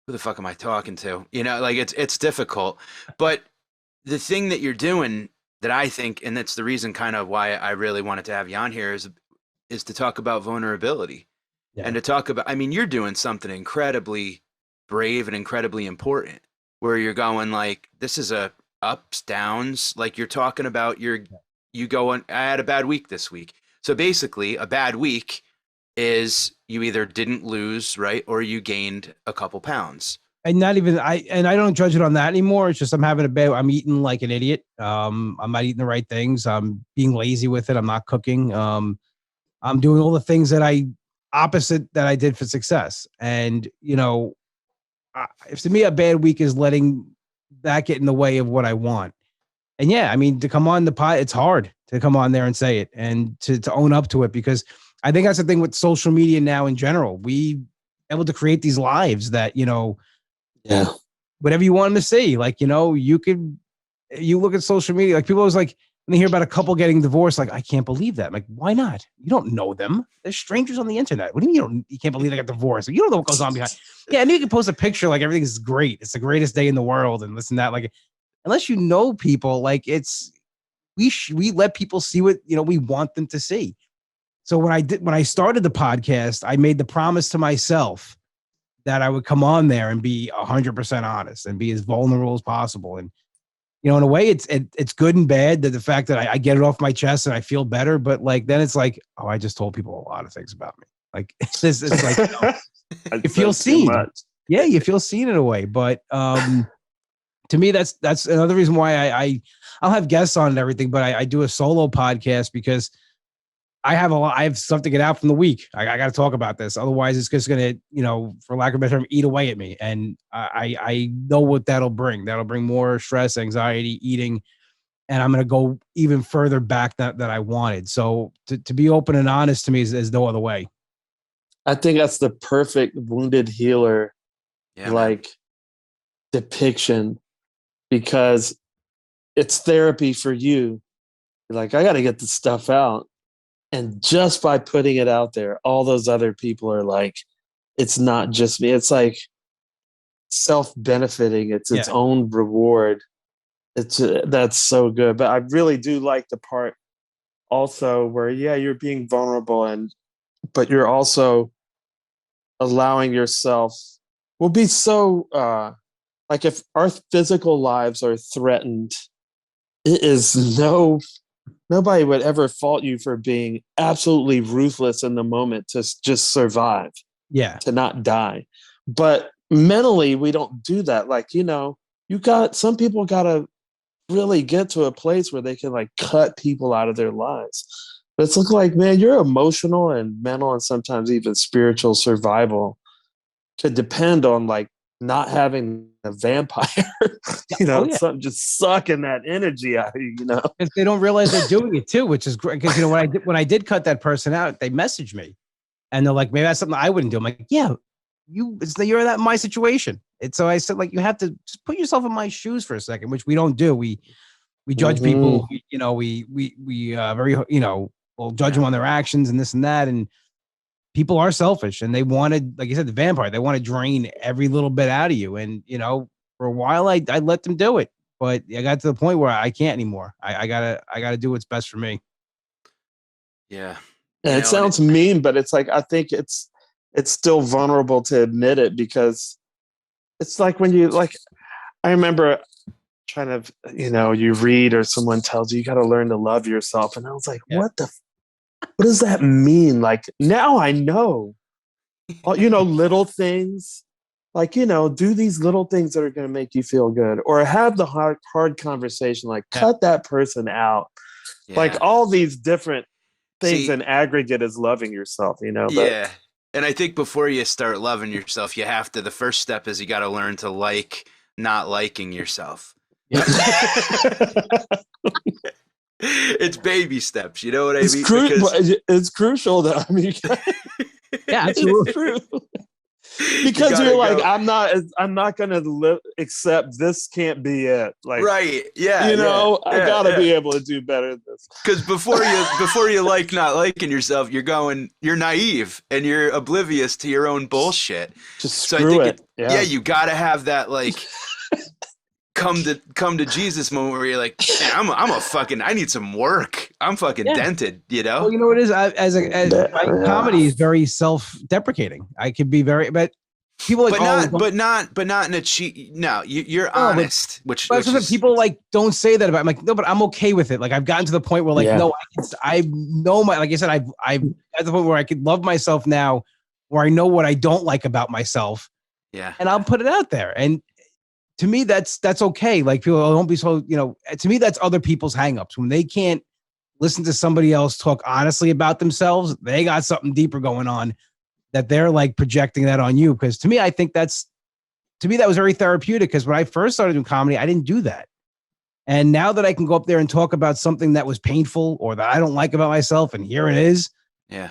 [SPEAKER 2] who the fuck am I talking to? Like it's difficult. But the thing that you're doing that I think, and that's the reason kind of why I really wanted to have you on here, is to talk about vulnerability and to talk about, I mean, you're doing something incredibly brave and incredibly important, where you're going like, this is a ups, downs, like you're talking about you go on, I had a bad week this week. So basically a bad week is you either didn't lose, right? Or you gained a couple pounds.
[SPEAKER 5] And I don't judge it on that anymore. It's just, I'm eating like an idiot. I'm not eating the right things. I'm being lazy with it. I'm not cooking. I'm doing all the things that opposite that I did for success. And, if to me a bad week is letting that get in the way of what I want. And to come on the pod, it's hard to come on there and say it and to own up to it, because I think that's the thing with social media now in general. We able to create these lives that, whatever you want them to see, like, you look at social media, like people always like, when they hear about a couple getting divorced, like, I can't believe that. I'm like, why not? You don't know them. They're strangers on the internet. What do you mean you can't believe they got divorced? You don't know what goes on behind. Yeah, and you can post a picture like everything is great. It's the greatest day in the world and this and that. Like, unless you know people, like we let people see what, we want them to see. So when I started the podcast, I made the promise to myself that I would come on there and be 100% honest and be as vulnerable as possible. And, in a way it's good and bad, that the fact that I get it off my chest and I feel better, but like, then it's like, oh, I just told people a lot of things about me. Like it's like, you feel seen. Yeah. You feel seen in a way. But, to me, that's another reason why I'll have guests on and everything, but I do a solo podcast because I have stuff to get out from the week. I got to talk about this. Otherwise, it's just going to, for lack of a better term, eat away at me. And I know what that'll bring. That'll bring more stress, anxiety, eating. And I'm going to go even further back that I wanted. So to be open and honest to me is no other way.
[SPEAKER 4] I think that's the perfect wounded healer, depiction, because it's therapy for you. You're like, I got to get this stuff out. And just by putting it out there, all those other people are like, it's not just me. It's like self-benefiting. It's its own reward. That's so good. But I really do like the part also where, you're being vulnerable, but you're also allowing yourself, will be so, like if our physical lives are threatened, it is nobody would ever fault you for being absolutely ruthless in the moment to just survive. Yeah. To not die. But mentally, we don't do that. Like, some people got to really get to a place where they can like cut people out of their lives. But it's looking like, man, your emotional and mental and sometimes even spiritual survival could depend on like not having a vampire, something just sucking that energy out of you,
[SPEAKER 5] If they don't realize they're doing it too, which is great. Because when I did cut that person out, they messaged me, and they're like, maybe that's something I wouldn't do. I'm like, yeah, you're in my situation. And so I said, like, you have to just put yourself in my shoes for a second, which we don't do. We judge people. We very we'll judge them on their actions and this and that, and people are selfish, and they wanted, like you said, the vampire, they want to drain every little bit out of you. And, for a while I let them do it, but I got to the point where I can't anymore. I gotta do what's best for me.
[SPEAKER 2] Yeah.
[SPEAKER 4] It sounds mean, but it's like, I think it's still vulnerable to admit it, because it's like when you I remember trying to, you read or someone tells you got to learn to love yourself. And I was like, what does that mean? Like, now I know, little things, like, do these little things that are going to make you feel good, or have the hard conversation, like cut that person out. Yeah. Like all these different things in aggregate is loving yourself,
[SPEAKER 2] Yeah. And I think before you start loving yourself, the first step is you got to learn to like not liking yourself. Yeah. It's baby steps, you know what I mean?
[SPEAKER 4] It's crucial, though. I mean,
[SPEAKER 5] yeah, absolutely.
[SPEAKER 4] True. Because you're like, I'm not gonna accept this. Can't be it. Like,
[SPEAKER 2] right? Yeah.
[SPEAKER 4] I gotta be able to do better than this.
[SPEAKER 2] Because before you like not liking yourself, you're naive and you're oblivious to your own bullshit.
[SPEAKER 4] Just screw it.
[SPEAKER 2] You gotta have that like. Come to Jesus moment where you're like, man, I need some work. I'm fucking dented,
[SPEAKER 5] Well, you know what it is? My comedy is very self-deprecating. I could be but people like,
[SPEAKER 2] but not in a cheat. No, you're honest. Which
[SPEAKER 5] people like don't say that about. I'm like, no, but I'm okay with it. Like I've gotten to the point where no, I know like I said, I've at the point where I could love myself now, where I know what I don't like about myself.
[SPEAKER 2] Yeah,
[SPEAKER 5] and I'll put it out there. And to me, that's okay. Like people don't be so, to me, that's other people's hangups. When they can't listen to somebody else talk honestly about themselves, they got something deeper going on that they're like projecting that on you. Because to me, I think that was very therapeutic. Because when I first started doing comedy, I didn't do that. And now that I can go up there and talk about something that was painful or that I don't like about myself, and here it is.
[SPEAKER 2] Yeah.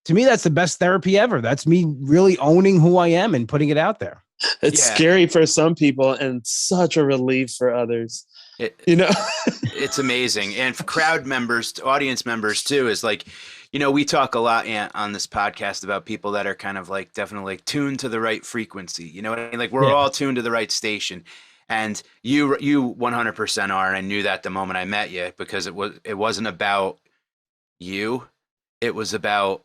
[SPEAKER 5] To me, that's the best therapy ever. That's me really owning who I am and putting it out there.
[SPEAKER 4] It's scary for some people and such a relief for others.
[SPEAKER 2] It's amazing. And for crowd members, audience members too, is like, we talk a lot on this podcast about people that are kind of like definitely like tuned to the right frequency. You know what I mean? Like we're all tuned to the right station. And you 100% are. And I knew that the moment I met you, because it wasn't about you. It was about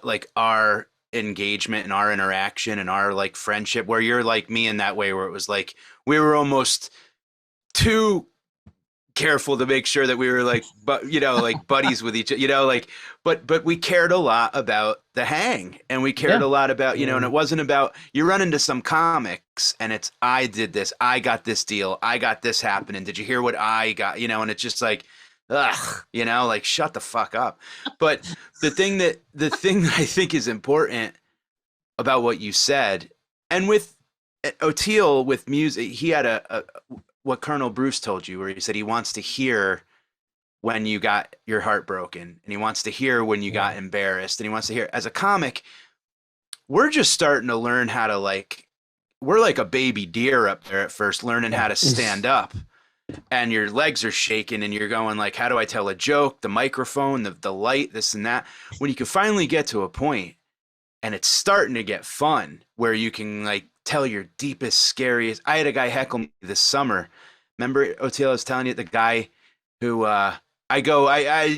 [SPEAKER 2] like our engagement and our interaction and our like friendship, where you're like me in that way, where it was like we were almost too careful to make sure that we were like, but like buddies with each, like, but we cared a lot about the hang, and we cared a lot about, and it wasn't about, you run into some comics and it's, I did this, I got this deal, I got this happening. Did you hear what I got? And it's just like, ugh, like shut the fuck up. But the thing that I think is important about what you said, and with Oteil, with music, he had a what Colonel Bruce told you, where he said he wants to hear when you got your heart broken, and he wants to hear when you got embarrassed, and he wants to hear, as a comic, we're just starting to learn how to, like, we're like a baby deer up there at first, learning how to stand up, and your legs are shaking and you're going like, how do I tell a joke? The microphone, the light, this and that. When you can finally get to a point and it's starting to get fun, where you can like tell your deepest, scariest. I had a guy heckle me this summer. Remember, Oteil, I was telling you, the guy who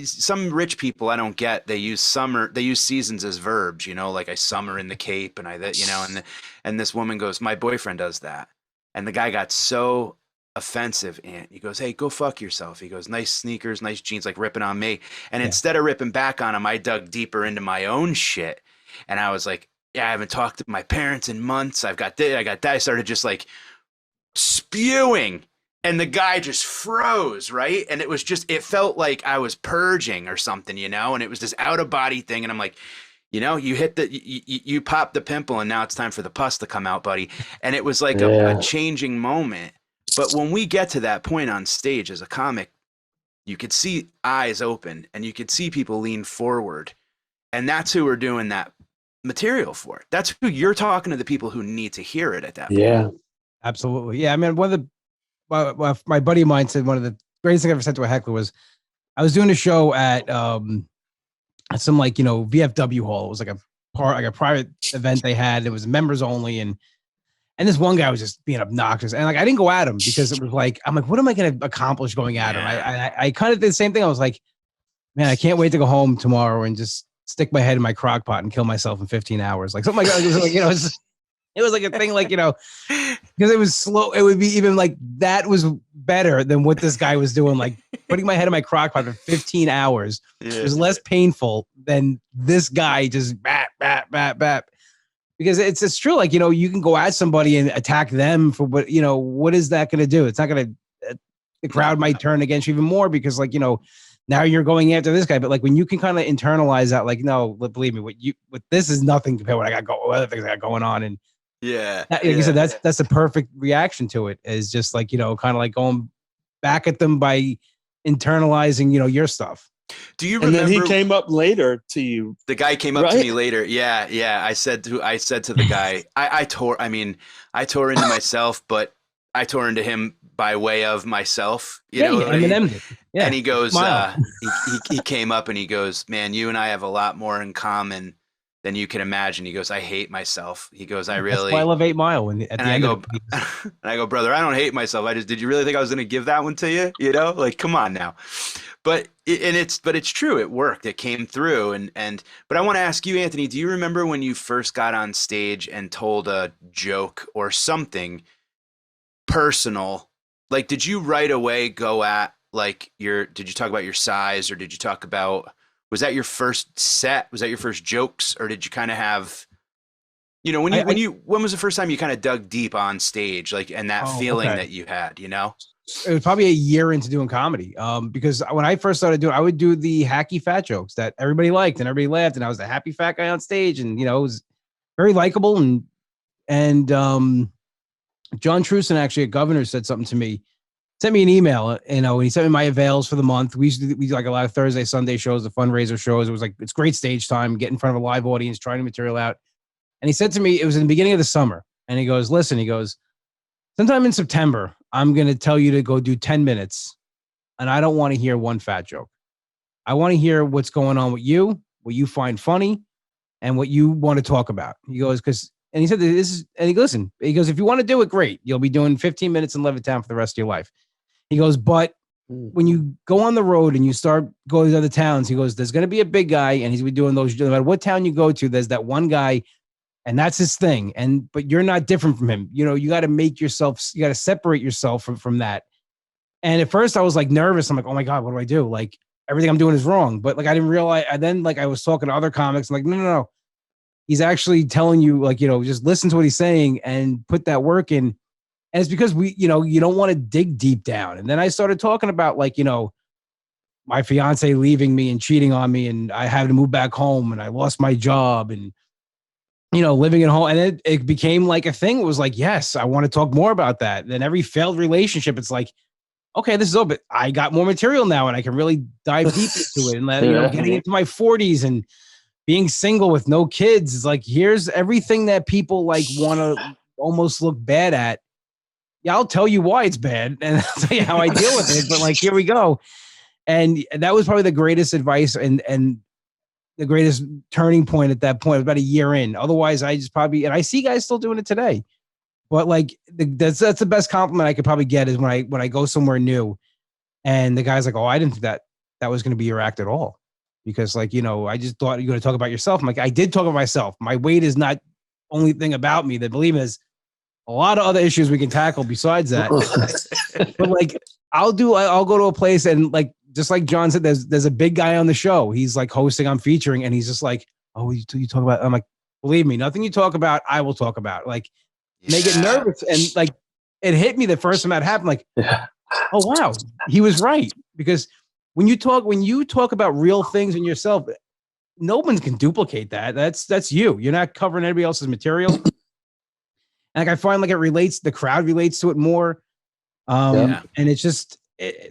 [SPEAKER 2] some rich people I don't get, they use seasons as verbs, like I summer in the Cape, and and this woman goes, my boyfriend does that. And the guy got so offensive, and he goes, hey, go fuck yourself. He goes, nice sneakers, nice jeans, like ripping on me. And instead of ripping back on him, I dug deeper into my own shit. And I was like, yeah, I haven't talked to my parents in months. I've got this, I got that. I started just like spewing, and the guy just froze, right? And it was just, it felt like I was purging or something, and it was this out of body thing. And I'm like, you hit you pop the pimple, and now it's time for the pus to come out, buddy. And it was like a changing moment. But when we get to that point on stage as a comic, you could see eyes open, and you could see people lean forward. And that's who we're doing that material for. That's who you're talking to, the people who need to hear it at that point.
[SPEAKER 5] Yeah, absolutely. Yeah, I mean, one of the my buddy of mine said one of the greatest things I ever said to a heckler was, I was doing a show at some VFW hall. It was like a private event they had. It was members only, and this one guy was just being obnoxious, and like I didn't go at him because it was like, I'm like, what am I going to accomplish going at him? I kind of did the same thing. I was like, man, I can't wait to go home tomorrow and just stick my head in my crock pot and kill myself in 15 hours. Like something like that. It was like, it was like a thing, like, because it was slow. It would be even like, that was better than what this guy was doing. Like putting my head in my crock pot for 15 hours was less painful than this guy just bat. Because it's true. Like, you can go at somebody and attack them for what is that going to do? It's not going to, the crowd might turn against you even more because now you're going after this guy. But like when you can kind of internalize that, like, no, believe me, what this is nothing compared to what I got other things I got going on. And you said, that's the perfect reaction to it, is just like, kind of like going back at them by internalizing, your stuff.
[SPEAKER 2] Do you remember?
[SPEAKER 4] And then he came up later to you.
[SPEAKER 2] The guy came up to me later. Yeah. I said to the guy, I tore into myself, but I tore into him by way of myself, and he goes, he came up and he goes, man, you and I have a lot more in common than you can imagine. He goes, I hate myself. He goes, I love 8 Mile. And I go, brother, I don't hate myself. Did you really think I was going to give that one to you? Like, come on now. But it's true. It worked. It came through. But I want to ask you, Anthony, do you remember when you first got on stage and told a joke or something personal? Like, did you right away go at like did you talk about your size, or did you talk about, was that your first set? Was that your first jokes? Or did you kind of have, when was the first time you kind of dug deep on stage, like, and that feeling that you had, It
[SPEAKER 5] was probably a year into doing comedy. Because when I first started doing, I would do the hacky fat jokes that everybody liked and everybody laughed. And I was the happy fat guy on stage, and, it was very likable. And John Truson, actually a governor, said something to me, sent me an email, and he sent me my avails for the month. We do like a lot of Thursday, Sunday shows, the fundraiser shows. It was like, it's great stage time, get in front of a live audience, trying the material out. And he said to me, it was in the beginning of the summer. And he goes, listen, sometime in September, I'm going to tell you to go do 10 minutes. And I don't want to hear one fat joke. I want to hear what's going on with you, what you find funny, and what you want to talk about. He goes, and he said, he goes, if you want to do it, great. You'll be doing 15 minutes in Levittown for the rest of your life. He goes, but when you go on the road and you start going to other towns, he goes, there's going to be a big guy and he's going to be doing those, no matter what town you go to, there's that one guy and that's his thing. But you're not different from him. You got to make yourself, you got to separate yourself from that. And at first I was like nervous. I'm like, oh my God, what do I do? Like everything I'm doing is wrong. But like, I didn't realize. And then like I was talking to other comics. I'm like, no. He's actually telling you like, just listen to what he's saying and put that work in. And it's because you don't want to dig deep down. And then I started talking about like, my fiance leaving me and cheating on me and I had to move back home and I lost my job and, living at home. And it became like a thing. It was like, yes, I want to talk more about that. And then every failed relationship, it's like, okay, this is over. I got more material now and I can really dive deep into it. And getting into my 40s and being single with no kids is like, here's everything that people like want to almost look bad at. Yeah, I'll tell you why it's bad and I'll tell you how I deal with it. But like, here we go. And that was probably the greatest advice and the greatest turning point at that point, about a year in. Otherwise, I just probably, and I see guys still doing it today. But like, that's the best compliment I could probably get is when I go somewhere new and the guy's like, oh, I didn't think that was going to be your act at all. Because like, I just thought you're going to talk about yourself. I'm like, I did talk about myself. My weight is not only thing about me. That believe me, there's a lot of other issues we can tackle besides that. But like, I'll go to a place and like, just like John said, there's a big guy on the show. He's like hosting, I'm featuring, and he's just like, oh, you talk about, I'm like, believe me, nothing you talk about, I will talk about. Like, and they get nervous. And like, it hit me the first time that happened. Like, oh, wow, he was right. Because when you talk about real things in yourself, no one can duplicate that. That's you. You're not covering anybody else's material. And like, I find like the crowd relates to it more. And it's just,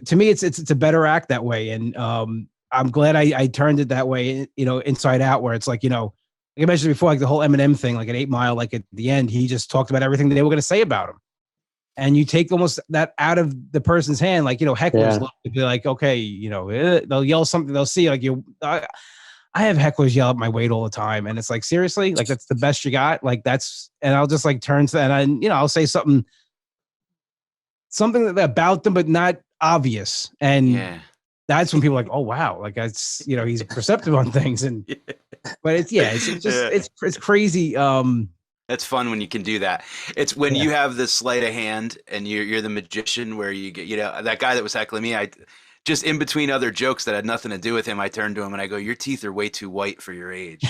[SPEAKER 5] to me, it's a better act that way. And I'm glad I turned it that way, inside out, where it's like, like I mentioned before, like the whole Eminem thing, like at 8 Mile, like at the end, he just talked about everything that they were going to say about him. And you take almost that out of the person's hand, like, hecklers look to be like, okay, they'll yell something, they'll see like I have hecklers yell at my weight all the time. And it's like, seriously, like that's the best you got. Like and I'll just like turn to that and, I'll say something about them, but not obvious. And that's when people are like, oh wow, like that's he's perceptive on things. And but it's crazy.
[SPEAKER 2] That's fun when you can do that. It's when you have this sleight of hand and you're the magician, where you get that guy that was heckling me, I just in between other jokes that had nothing to do with him, I turned to him and I go, your teeth are way too white for your age.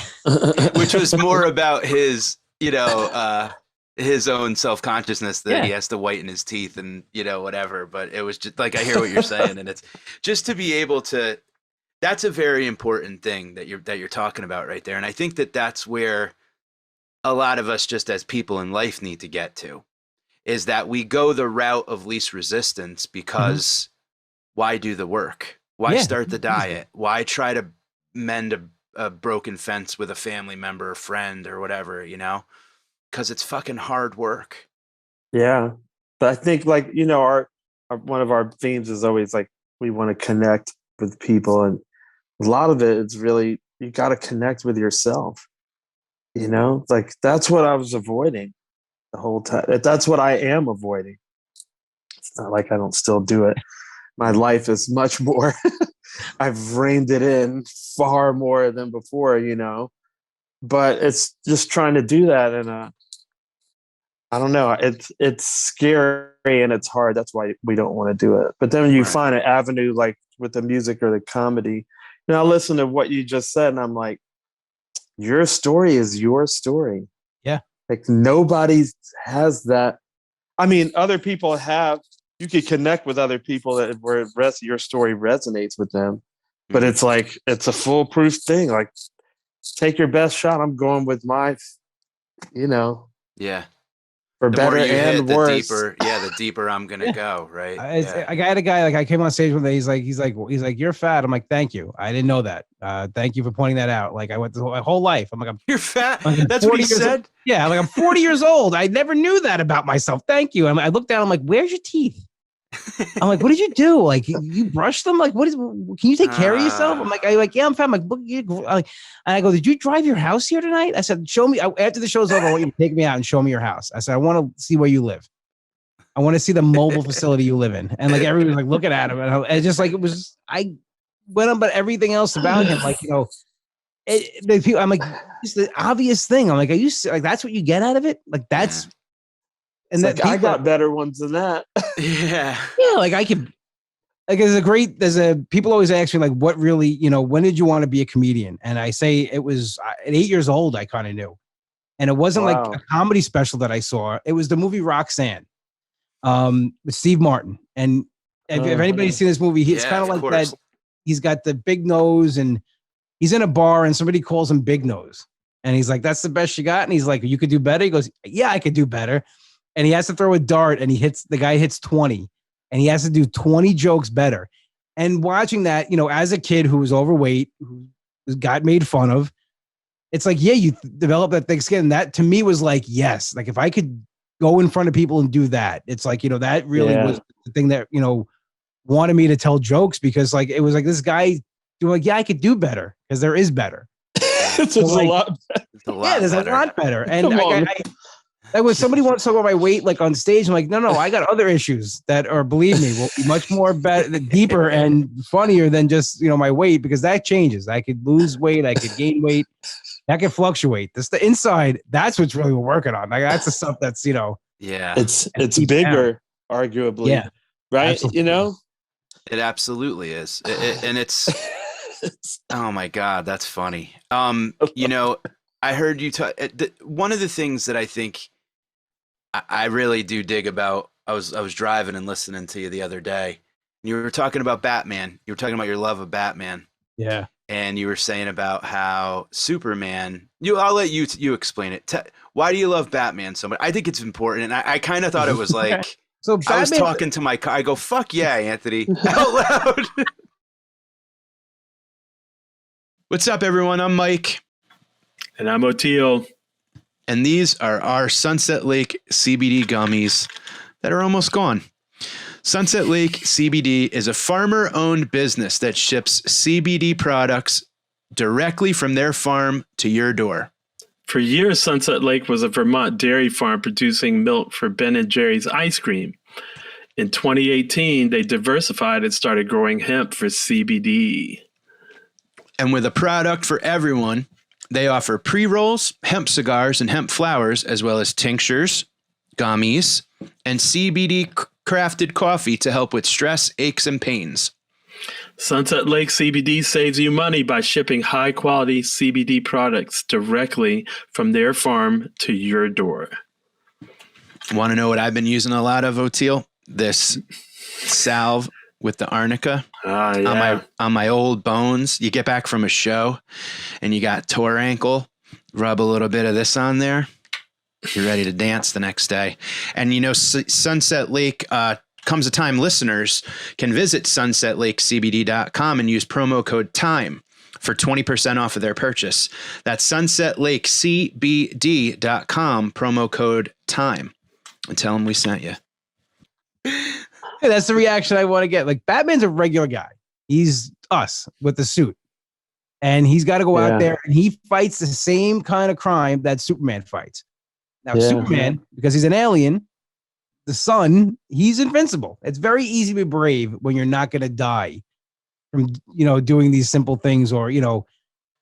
[SPEAKER 2] Which was more about his his own self-consciousness that he has to whiten his teeth and whatever. But it was just like, I hear what you're saying, and it's just to be able to, that's a very important thing that you're talking about right there. And I think that's where a lot of us just as people in life need to get to, is that we go the route of least resistance, because why do the work? Why start the diet? Why try to mend a broken fence with a family member or friend or whatever, because it's fucking hard work.
[SPEAKER 4] Yeah. But I think like, our one of our themes is always like, we want to connect with people. And a lot of it is really, you got to connect with yourself. Like that's what I was avoiding the whole time. That's what I am avoiding. It's not like I don't still do it. My life is much more, I've reined it in far more than before, but it's just trying to do that. And I don't know, it's scary and it's hard. That's why we don't want to do it. But then when you find an avenue like with the music or the comedy, I listen to what you just said and I'm like, your story is your story.
[SPEAKER 5] Yeah.
[SPEAKER 4] Like nobody has that. I mean, other people have, you could connect with other people where your story resonates with them, but it's like, it's a foolproof thing. Like take your best shot. I'm going with my, for
[SPEAKER 2] the
[SPEAKER 4] better
[SPEAKER 2] more you
[SPEAKER 4] and
[SPEAKER 2] hit,
[SPEAKER 4] worse.
[SPEAKER 2] the deeper I'm gonna go. Right.
[SPEAKER 5] I got a guy, like I came on stage one day. He's like, you're fat. I'm like, thank you. I didn't know that. Thank you for pointing that out. Like I went through my whole life. I'm like,
[SPEAKER 2] you're fat. That's what he said.
[SPEAKER 5] Yeah. Like I'm 40 years old. I never knew that about myself. Thank you. I looked down. I'm like, where's your teeth? I'm like, what did you do? Like, you brushed them? Like, can you take care of yourself? I'm like, yeah, I'm fine. I'm like, look, and I go, did you drive your house here tonight? I said, show me. After the show's over, I want you to take me out and show me your house. I said, I want to see where you live. I want to see the mobile facility you live in. And like everyone was like looking at him, and just like I went on about everything else about him, like I'm like, it's the obvious thing. I'm like, are you like that's what you get out of it? Like that's
[SPEAKER 4] and that I got better ones than that.
[SPEAKER 2] Yeah.
[SPEAKER 5] Like I could. Like people always ask me like, what really, when did you want to be a comedian? And I say it was at 8 years old, I kind of knew. And it wasn't like a comedy special that I saw. It was the movie Roxanne with Steve Martin. And if anybody's seen this movie, it's kind of like that. He's got the big nose and he's in a bar and somebody calls him Big Nose. And he's like, that's the best you got? And he's like, you could do better? He goes, yeah, I could do better. And he has to throw a dart and the guy hits 20. And he has to do 20 jokes better. And watching that, as a kid who was overweight, who got made fun of, it's like, yeah, you develop that thick skin. And that to me was like, yes, like if I could go in front of people and do that, it's like, that really was the thing that, wanted me to tell jokes because like, it was like this guy doing like, yeah, I could do better because there is better.
[SPEAKER 4] It's a lot better.
[SPEAKER 5] Yeah, there's a lot better. And like when somebody wants to talk about my weight, like on stage, I'm like, no, I got other issues that are, believe me, will be much more deeper and funnier than just, my weight because that changes. I could lose weight. I could gain weight. That can fluctuate. This the inside. That's what's really we're working on. Like that's the stuff that's,
[SPEAKER 2] yeah,
[SPEAKER 4] it's bigger, arguably.
[SPEAKER 5] Yeah.
[SPEAKER 4] Right.
[SPEAKER 5] Absolutely.
[SPEAKER 2] It absolutely is. And it's, oh my God, that's funny. I heard you talk. One of the things that I think I really do dig about. I was driving and listening to you the other day. You were talking about Batman. You were talking about your love of Batman.
[SPEAKER 5] Yeah.
[SPEAKER 2] And you were saying about how Superman. I'll let you explain it. Why do you love Batman so much? I think it's important, and I kind of thought it was like. So Batman, I was talking to my car. I go, "Fuck yeah, Anthony!" out loud. What's up, everyone? I'm Mike.
[SPEAKER 3] And I'm Oteil.
[SPEAKER 2] And these are our Sunset Lake CBD gummies that are almost gone. Sunset Lake CBD is a farmer-owned business that ships CBD products directly from their farm to your door.
[SPEAKER 3] For years, Sunset Lake was a Vermont dairy farm producing milk for Ben & Jerry's ice cream. In 2018, they diversified and started growing hemp for CBD.
[SPEAKER 2] And with a product for everyone, they offer pre-rolls, hemp cigars, and hemp flowers, as well as tinctures, gummies, and CBD-crafted coffee to help with stress, aches, and pains.
[SPEAKER 3] Sunset Lake CBD saves you money by shipping high-quality CBD products directly from their farm to your door.
[SPEAKER 2] Want to know what I've been using a lot of, Oteil? This salve with the arnica on my old bones. You get back from a show and you got tore ankle, rub a little bit of this on there. You're ready to dance the next day. And Sunset Lake comes a time listeners can visit sunsetlakecbd.com and use promo code TIME for 20% off of their purchase. That's sunsetlakecbd.com, promo code TIME. And tell them we sent you.
[SPEAKER 5] Hey, that's the reaction I want to get. Like Batman's a regular guy. He's us with the suit. And he's got to go out there and he fights the same kind of crime that Superman fights. Now, Superman, because he's an alien, the sun, he's invincible. It's very easy to be brave when you're not going to die from, doing these simple things or,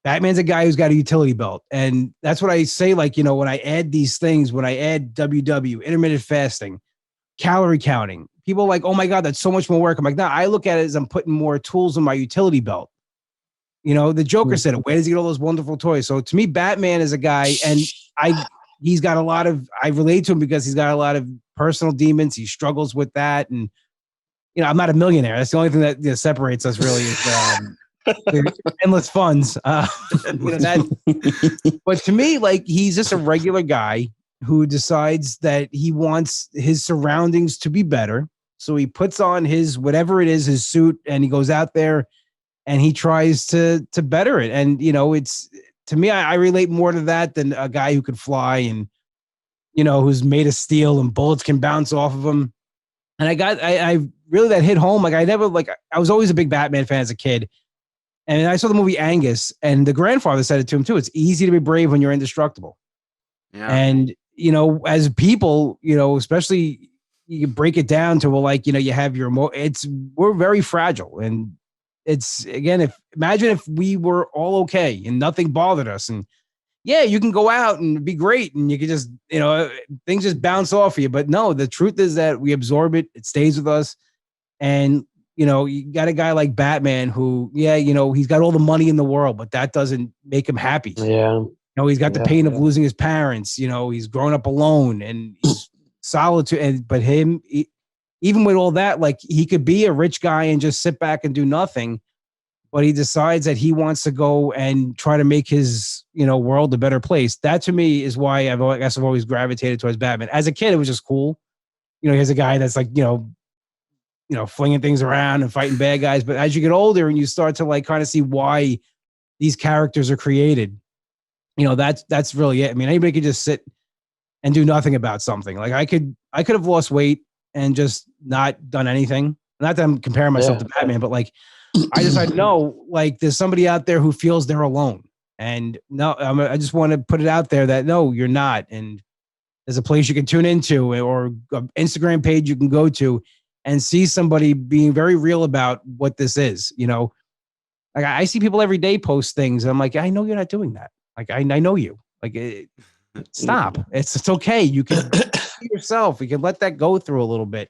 [SPEAKER 5] Batman's a guy who's got a utility belt. And that's what I say. Like, when I add these things, when I add WW, intermittent fasting, calorie counting, people are like, oh my God, that's so much more work. I'm like, no, I look at it as I'm putting more tools in my utility belt. The Joker said it. Where does he get all those wonderful toys? So to me, Batman is a guy, and he's got a lot of, I relate to him because he's got a lot of personal demons. He struggles with that. And, I'm not a millionaire. That's the only thing that separates us really is endless funds. But to me, like, he's just a regular guy who decides that he wants his surroundings to be better. So he puts on his, whatever it is, his suit, and he goes out there and he tries to better it. And, it's, to me, I relate more to that than a guy who could fly and, who's made of steel and bullets can bounce off of him. And I really, that hit home. Like I was always a big Batman fan as a kid. And I saw the movie Angus, and the grandfather said it to him too. It's easy to be brave when you're indestructible. Yeah. And, as people, especially you break it down to, well, like, you have your we're very fragile. And it's, again, imagine if we were all okay and nothing bothered us, and yeah, you can go out and be great and you can just, things just bounce off of you. But no, the truth is that we absorb it. It stays with us. And, you got a guy like Batman who, he's got all the money in the world, but that doesn't make him happy.
[SPEAKER 4] Yeah.
[SPEAKER 5] He's got the pain of losing his parents. He's grown up alone and he's solitude. But even with all that, like, he could be a rich guy and just sit back and do nothing. But he decides that he wants to go and try to make his, world a better place. That, to me, is why I've always gravitated towards Batman. As a kid, it was just cool. Here's a guy that's like, flinging things around and fighting bad guys. But as you get older and you start to like kind of see why these characters are created, that's really it. I mean, anybody could just sit and do nothing about something. Like I could have lost weight and just not done anything. Not that I'm comparing myself to Batman, but like, I decided, no, like, there's somebody out there who feels they're alone. And no, I just want to put it out there that no, you're not. And there's a place you can tune into, or an Instagram page you can go to and see somebody being very real about what this is. Like, I see people every day post things and I'm like, I know you're not doing that. Like, I know you. Like, stop. It's okay. You can be yourself. You can let that go through a little bit.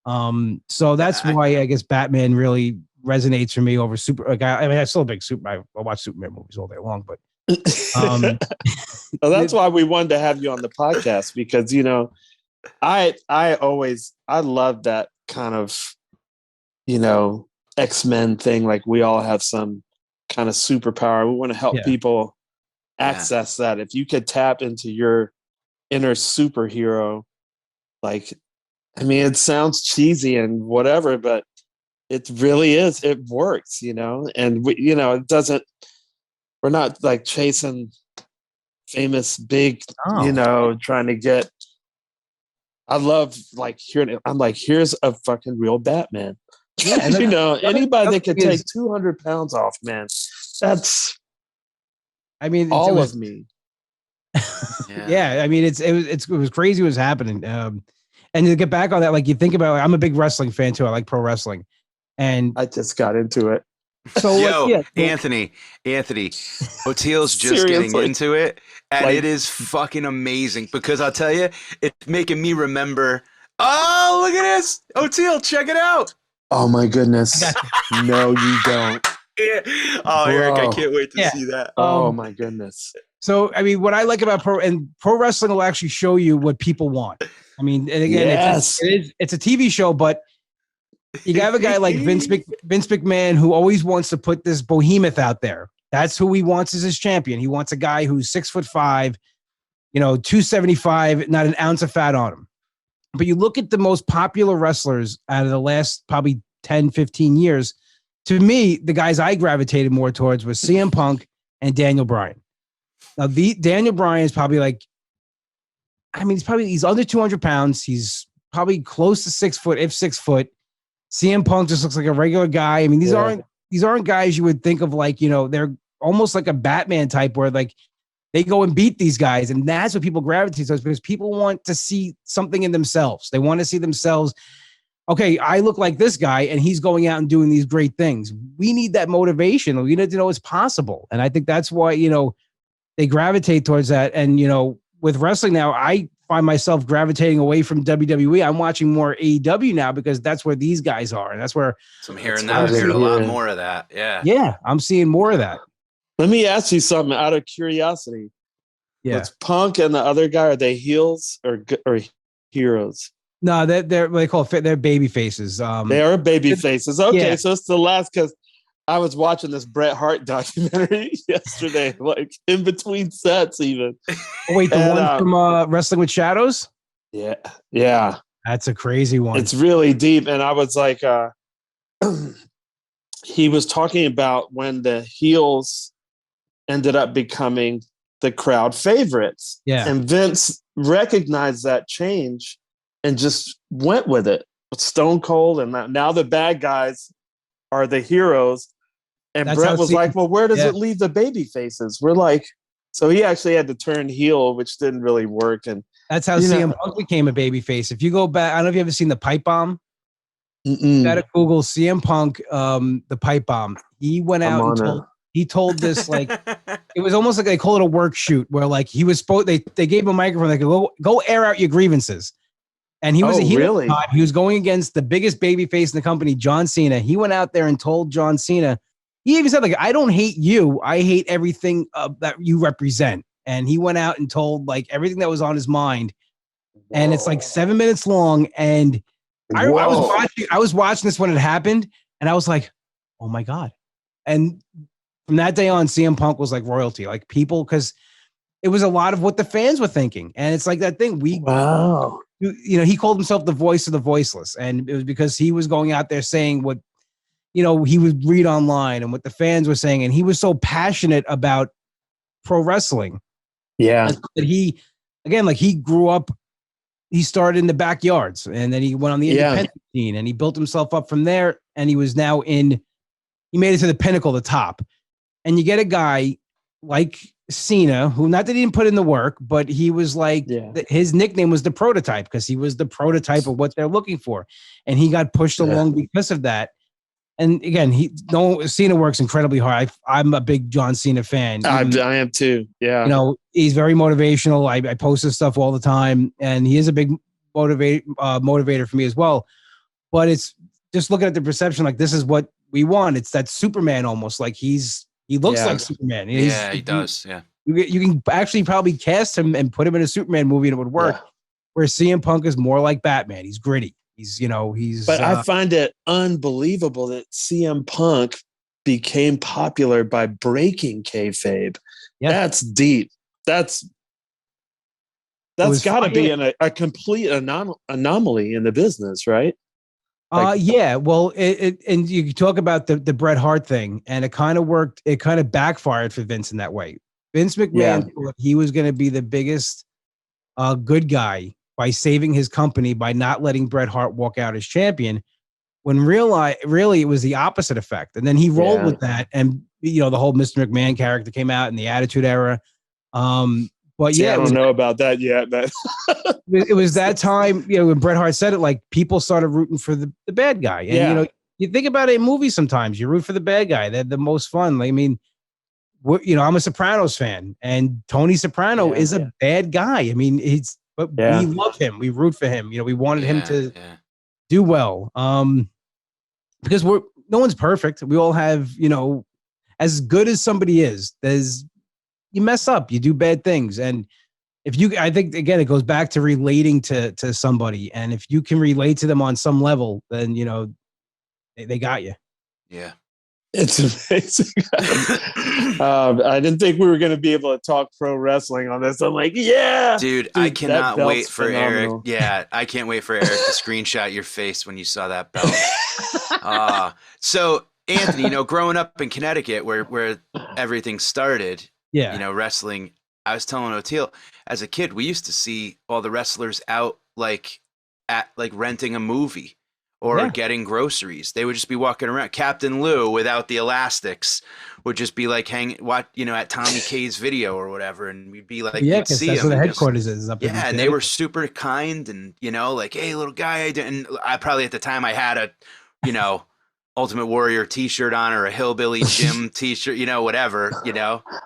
[SPEAKER 5] So that's why I guess Batman really resonates for me over super. Like, I'm still a big I watch Superman movies all day long, but
[SPEAKER 4] well, that's why we wanted to have you on the podcast, because I love that kind of X-Men thing. Like, we all have some kind of superpower. We want to help people access that. If you could tap into your inner superhero, like, I mean, it sounds cheesy and whatever, but it really is. It works, and we, it doesn't, we're not like chasing famous big, trying to get, I love like hearing, I'm like, here's a fucking real Batman. Yeah, and anybody that could take 200 pounds off, man, that's, I mean, all of me.
[SPEAKER 5] Yeah. I mean, it was crazy what was happening. And to get back on that, like, you think about, I'm a big wrestling fan too. I like pro wrestling. And
[SPEAKER 4] I just got into it.
[SPEAKER 2] So Anthony, Oteil's just getting into it, and it is fucking amazing, because I'll tell you, it's making me remember. Oh, look at this, Oteil, check it out.
[SPEAKER 4] Oh my goodness! No, you don't.
[SPEAKER 2] Yeah. Oh, bro. Eric, I can't wait to see that.
[SPEAKER 4] Oh my goodness!
[SPEAKER 5] So, I mean, what I like about pro wrestling will actually show you what people want. I mean, and again, it's a TV show, but you have a guy like Vince McMahon who always wants to put this behemoth out there. That's who he wants as his champion. He wants a guy who's 6'5", 275, not an ounce of fat on him. But you look at the most popular wrestlers out of the last probably 10, 15 years, to me, the guys I gravitated more towards was CM Punk and Daniel Bryan. Now, Daniel Bryan is probably like, I mean, he's under 200 pounds. He's probably close to 6 foot, if 6 foot. CM Punk just looks like a regular guy. I mean, these aren't guys you would think of like, they're almost like a Batman type where like they go and beat these guys. And that's what people gravitate towards, because people want to see something in themselves. They want to see themselves. Okay, I look like this guy and he's going out and doing these great things. We need that motivation. We need to know it's possible. And I think that's why, they gravitate towards that. And, with wrestling now, I find myself gravitating away from WWE. I'm watching more AEW now because that's where these guys are. And that's where
[SPEAKER 2] I'm hearing that. I'm hearing a lot more of that. Yeah.
[SPEAKER 5] Yeah. I'm seeing more of that.
[SPEAKER 4] Let me ask you something out of curiosity.
[SPEAKER 5] Yeah.
[SPEAKER 4] What's Punk and the other guy? Are they heels or heroes?
[SPEAKER 5] No, they call it, they're baby faces.
[SPEAKER 4] They are baby faces. Okay. So it's the last, because I was watching this Bret Hart documentary yesterday, like in between sets even.
[SPEAKER 5] Oh, wait, the one from Wrestling with Shadows?
[SPEAKER 4] Yeah. Yeah.
[SPEAKER 5] That's a crazy one.
[SPEAKER 4] It's really deep. And I was like, he was talking about when the heels ended up becoming the crowd favorites.
[SPEAKER 5] Yeah.
[SPEAKER 4] And Vince recognized that change and just went with it. Stone Cold, and now the bad guys are the heroes. And Brett was like, well, where does it leave the baby faces? We're like, So he actually had to turn heel, which didn't really work. And
[SPEAKER 5] that's how CM Punk became a babyface. If you go back, I don't know if you ever seen the pipe bomb. You gotta Google CM Punk, the pipe bomb. He went out and told this, like, it was almost like they call it a work shoot, where like he was they gave him a microphone, like, go air out your grievances. And he was really? He was going against the biggest babyface in the company, John Cena. He went out there and told John Cena, he even said, like, I don't hate you, I hate everything that you represent. And he went out and told like everything that was on his mind. Whoa. And it's like 7 minutes long. And I was watching this when it happened, and I was like, oh my God. And from that day on, CM Punk was like royalty, like people, because it was a lot of what the fans were thinking. And it's like that thing. He called himself the voice of the voiceless. And it was because he was going out there saying what, he would read online and what the fans were saying. And he was so passionate about pro wrestling.
[SPEAKER 4] Yeah.
[SPEAKER 5] That he grew up, he started in the backyards, and then he went on the independent scene, and he built himself up from there. And he was now he made it to the pinnacle, the top. And you get a guy like Cena, who, not that he didn't put in the work, but he was like, his nickname was the prototype, because he was the prototype of what they're looking for. And he got pushed along because of that. And again, Cena works incredibly hard. I'm a big John Cena fan.
[SPEAKER 4] I am too. Yeah.
[SPEAKER 5] He's very motivational. I post his stuff all the time, and he is a big motivator for me as well. But it's just looking at the perception, like, this is what we want. It's that Superman almost, like he looks like Superman.
[SPEAKER 2] He does. Yeah.
[SPEAKER 5] You can actually probably cast him and put him in a Superman movie and it would work. Yeah. Where CM Punk is more like Batman. He's gritty. But
[SPEAKER 4] I find it unbelievable that CM Punk became popular by breaking kayfabe. Yeah. That's deep. That's got to be a complete anomaly in the business, right?
[SPEAKER 5] Yeah. Well, and you talk about the Bret Hart thing, and it kind of worked. It kind of backfired for Vince in that way. Vince McMahon thought he was going to be the biggest good guy by saving his company by not letting Bret Hart walk out as champion, when really it was the opposite effect. And then he rolled with that, and the whole Mr. McMahon character came out in the Attitude Era. But I
[SPEAKER 4] don't know about that yet. But
[SPEAKER 5] it was that time, when Bret Hart said it, like, people started rooting for the bad guy. And you think about it in movies sometimes, you root for the bad guy. They're the most fun. I mean, I'm a Sopranos fan, and Tony Soprano is a bad guy. I mean, but we love him. We root for him. We wanted him to do well. Because no one's perfect. We all have, as good as somebody is, you mess up, you do bad things. And I think, again, it goes back to relating to somebody. And if you can relate to them on some level, then, they got you.
[SPEAKER 2] Yeah.
[SPEAKER 4] It's amazing. I didn't think we were going to be able to talk pro wrestling on this. I'm like,
[SPEAKER 2] dude, I cannot wait for phenomenal. Eric. Yeah, I can't wait for Eric to screenshot your face when you saw that belt. So Anthony, growing up in Connecticut, where everything started, wrestling. I was telling Oteil, as a kid, we used to see all the wrestlers out at renting a movie. Or getting groceries. They would just be walking around. Captain Lou, without the elastics, would just be like at Tommy K's video or whatever, and we'd be like,
[SPEAKER 5] yeah, because that's where the headquarters is. Up
[SPEAKER 2] and they were super kind, and like, hey, little guy. And I probably at the time I had a, Ultimate Warrior t-shirt on, or a Hillbilly Jim t-shirt, whatever,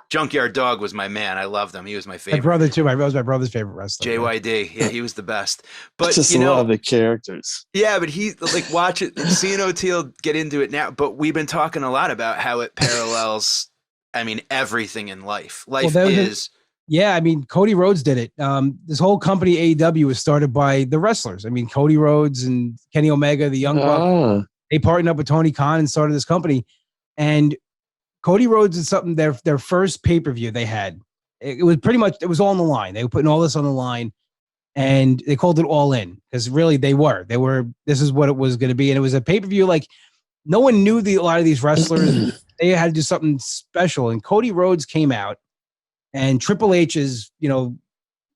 [SPEAKER 2] Junkyard Dog was my man. I loved him. He was my favorite.
[SPEAKER 5] My brother too. Was my brother's favorite wrestler.
[SPEAKER 2] JYD. Yeah, he was the best. But
[SPEAKER 4] I just love the characters.
[SPEAKER 2] Yeah, but he watch it, seeing Oteil get into it now. But we've been talking a lot about how it parallels, everything in life. Life is.
[SPEAKER 5] Yeah, Cody Rhodes did it. This whole company, AEW, was started by the wrestlers. Cody Rhodes and Kenny Omega, the Young Bucks. They partnered up with Tony Khan and started this company. And Cody Rhodes did something, their first pay-per-view they had. It was pretty much, it was all on the line. They were putting all this on the line, and they called it All In, because really they were, this is what it was going to be. And it was a pay-per-view, like, no one knew a lot of these wrestlers. They had to do something special. And Cody Rhodes came out, and Triple H is, one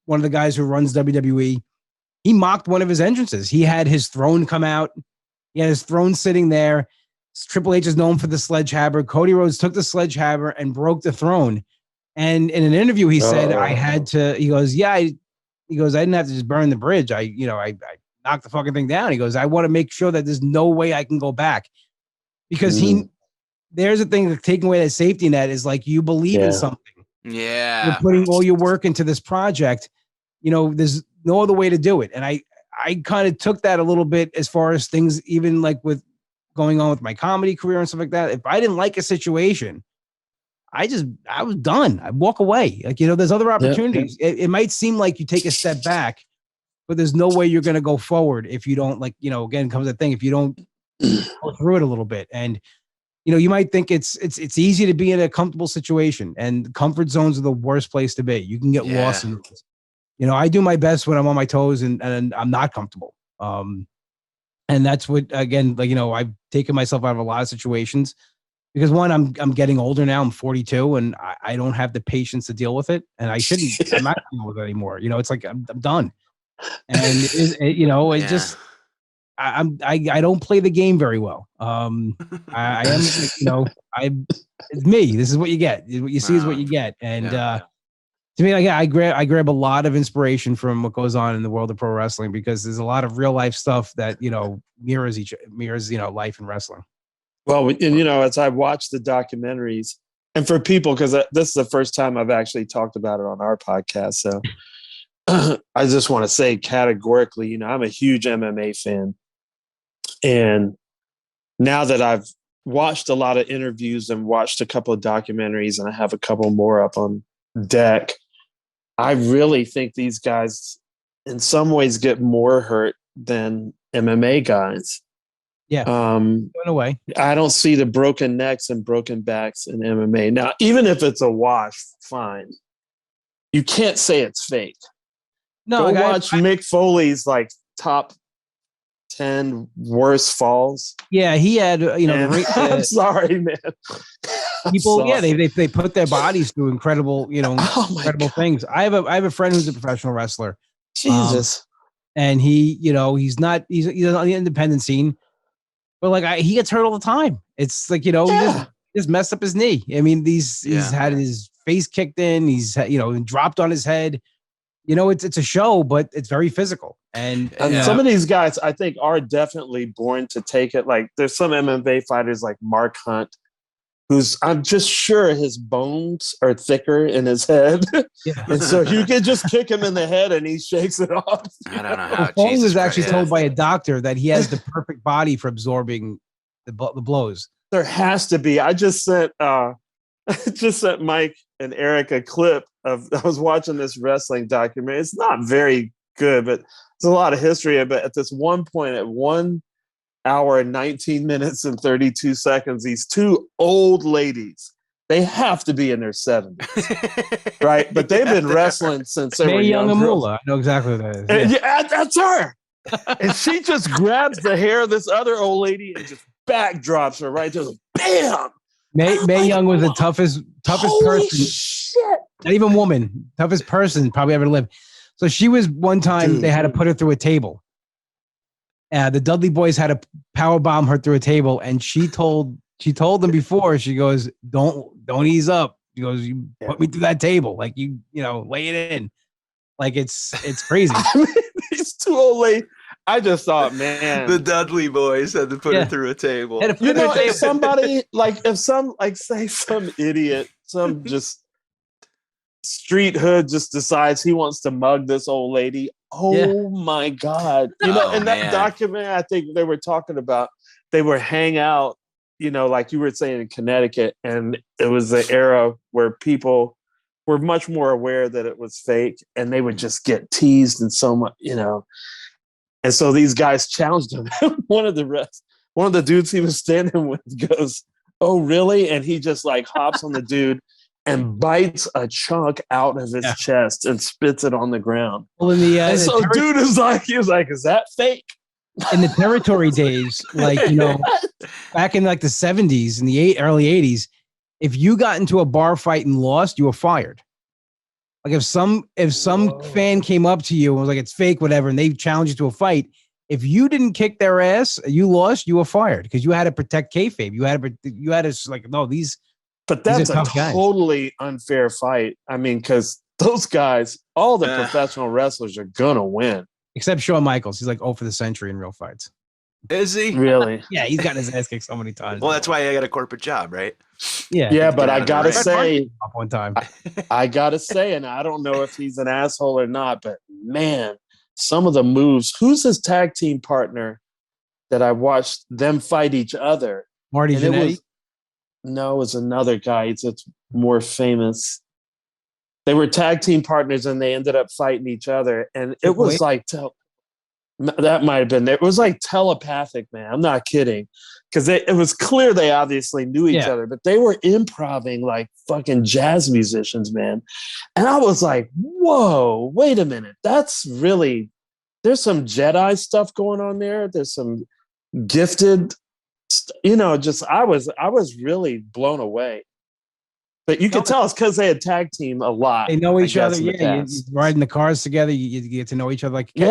[SPEAKER 5] of the guys who runs WWE. He mocked one of his entrances. He had his throne come out. He had his throne sitting there. Triple H is known for the sledgehammer. Cody Rhodes took the sledgehammer and broke the throne. And in an interview, he said, I had to, he goes, I didn't have to just burn the bridge. I knocked the fucking thing down. He goes, I want to make sure that there's no way I can go back, because there's a thing that taking away that safety net is like, you believe in something.
[SPEAKER 2] Yeah.
[SPEAKER 5] You're putting all your work into this project. There's no other way to do it. And I kind of took that a little bit as far as things, even like with going on with my comedy career and stuff like that. If I didn't like a situation, I was done. I'd walk away. Like, there's other opportunities. Yeah. It might seem like you take a step back, but there's no way you're going to go forward if you don't, like, again, comes that thing, if you don't go through it a little bit. And, you might think it's easy to be in a comfortable situation, and comfort zones are the worst place to be. You can get lost in this. I do my best when I'm on my toes and I'm not comfortable. And that's what, again, like, I've taken myself out of a lot of situations because, one, I'm getting older now. I'm 42 and I don't have the patience to deal with it. And I shouldn't, I'm not dealing with it anymore. It's like, I'm done. And just, I don't play the game very well. I am, it's me. This is what you get. What you see is what you get. And, to me, like, I grab a lot of inspiration from what goes on in the world of pro wrestling, because there's a lot of real life stuff that, mirrors life in wrestling.
[SPEAKER 4] Well, and as I watched the documentaries, and for people, because this is the first time I've actually talked about it on our podcast, so I just want to say categorically, I'm a huge MMA fan, and now that I've watched a lot of interviews and watched a couple of documentaries, and I have a couple more up on deck, I really think these guys in some ways get more hurt than MMA guys.
[SPEAKER 5] Yeah. In a way.
[SPEAKER 4] I don't see the broken necks and broken backs in MMA. Now, even if it's a wash, fine. You can't say it's fake.
[SPEAKER 5] No,
[SPEAKER 4] go watch Mick Foley's like top 10 worst falls.
[SPEAKER 5] Yeah, he had,
[SPEAKER 4] I'm sorry, man.
[SPEAKER 5] People, they put their bodies through incredible, incredible things. I have a friend who's a professional wrestler.
[SPEAKER 4] Jesus.
[SPEAKER 5] And he, he's on the independent scene, but like he gets hurt all the time. It's like, he just messed up his knee. I mean, he's had his face kicked in. He's, dropped on his head. It's a show, but it's very physical. And
[SPEAKER 4] some of these guys, I think, are definitely born to take it. Like, there's some MMA fighters like Mark Hunt, who's, I'm just sure his bones are thicker in his head. Yeah. And so you can just kick him in the head and he shakes it off.
[SPEAKER 2] I don't know how.
[SPEAKER 5] Bones is actually told by a doctor that he has the perfect body for absorbing the blows.
[SPEAKER 4] There has to be. I just sent Mike and Eric a clip of, I was watching this wrestling documentary. It's not very good, but there's a lot of history. But at this one point, at 1 hour, 19 minutes and 32 seconds, these two old ladies, they have to be in their 70s, right? But they've been wrestling since they were young.
[SPEAKER 5] I know exactly what that is.
[SPEAKER 4] Yeah, that's her. And she just grabs the hair of this other old lady and just backdrops her right to bam.
[SPEAKER 5] Mae Young was the toughest person.
[SPEAKER 4] Shit.
[SPEAKER 5] Not even woman, toughest person probably ever lived. So she was, one time they had to put her through a table. The Dudley Boys had to power bomb her through a table, and she told them before, she goes, don't ease up. She goes, you put me through that table, like you lay it in. Like it's crazy.
[SPEAKER 4] I mean, these two old ladies. I just thought, man,
[SPEAKER 2] the Dudley Boys had to put her through a table.
[SPEAKER 4] If somebody say some idiot, some just street hood just decides he wants to mug this old lady. Oh my God. In that document, I think they were talking about, they would hang out, like you were saying, in Connecticut. And it was the era where people were much more aware that it was fake, and they would just get teased and so much, And so these guys challenged him. One of the dudes he was standing with goes, "Oh, really?" And he just like hops on the dude and bites a chunk out of his chest and spits it on the ground. Well, in the dude is like, he was like, "Is that fake?"
[SPEAKER 5] In the territory days, like, back in like the 70s and the early 80s, if you got into a bar fight and lost, you were fired. Like if some fan came up to you and was like, "It's fake," whatever, and they challenged you to a fight, if you didn't kick their ass, you lost, you were fired, because you had to protect kayfabe. You had to like, no, these
[SPEAKER 4] But that's a totally unfair fight. I mean, because those guys, all the professional wrestlers are going to win.
[SPEAKER 5] Except Shawn Michaels. He's like 0 for the century in real fights.
[SPEAKER 2] Is he?
[SPEAKER 4] Really?
[SPEAKER 5] Yeah, he's gotten his ass kicked so many times.
[SPEAKER 2] Well, that's why I got a corporate job, right?
[SPEAKER 5] Yeah.
[SPEAKER 4] Yeah, but I got to say,
[SPEAKER 5] one time.
[SPEAKER 4] I got to say, and I don't know if he's an asshole or not, but man, some of the moves. Who's his tag team partner that I watched them fight each other?
[SPEAKER 5] Marty Jannetty?
[SPEAKER 4] No, it was another guy. It's more famous. They were tag team partners and they ended up fighting each other. And it was like, that might have been, it was like telepathic, man. I'm not kidding. Because it was clear they obviously knew each other, but they were improvising like fucking jazz musicians, man. And I was like, whoa, wait a minute. That's really, there's some Jedi stuff going on there. There's some gifted, just I was really blown away. But you could tell it's because they had tag team a lot.
[SPEAKER 5] They know each other. Yeah, you riding the cars together. You get to know each other. Like, you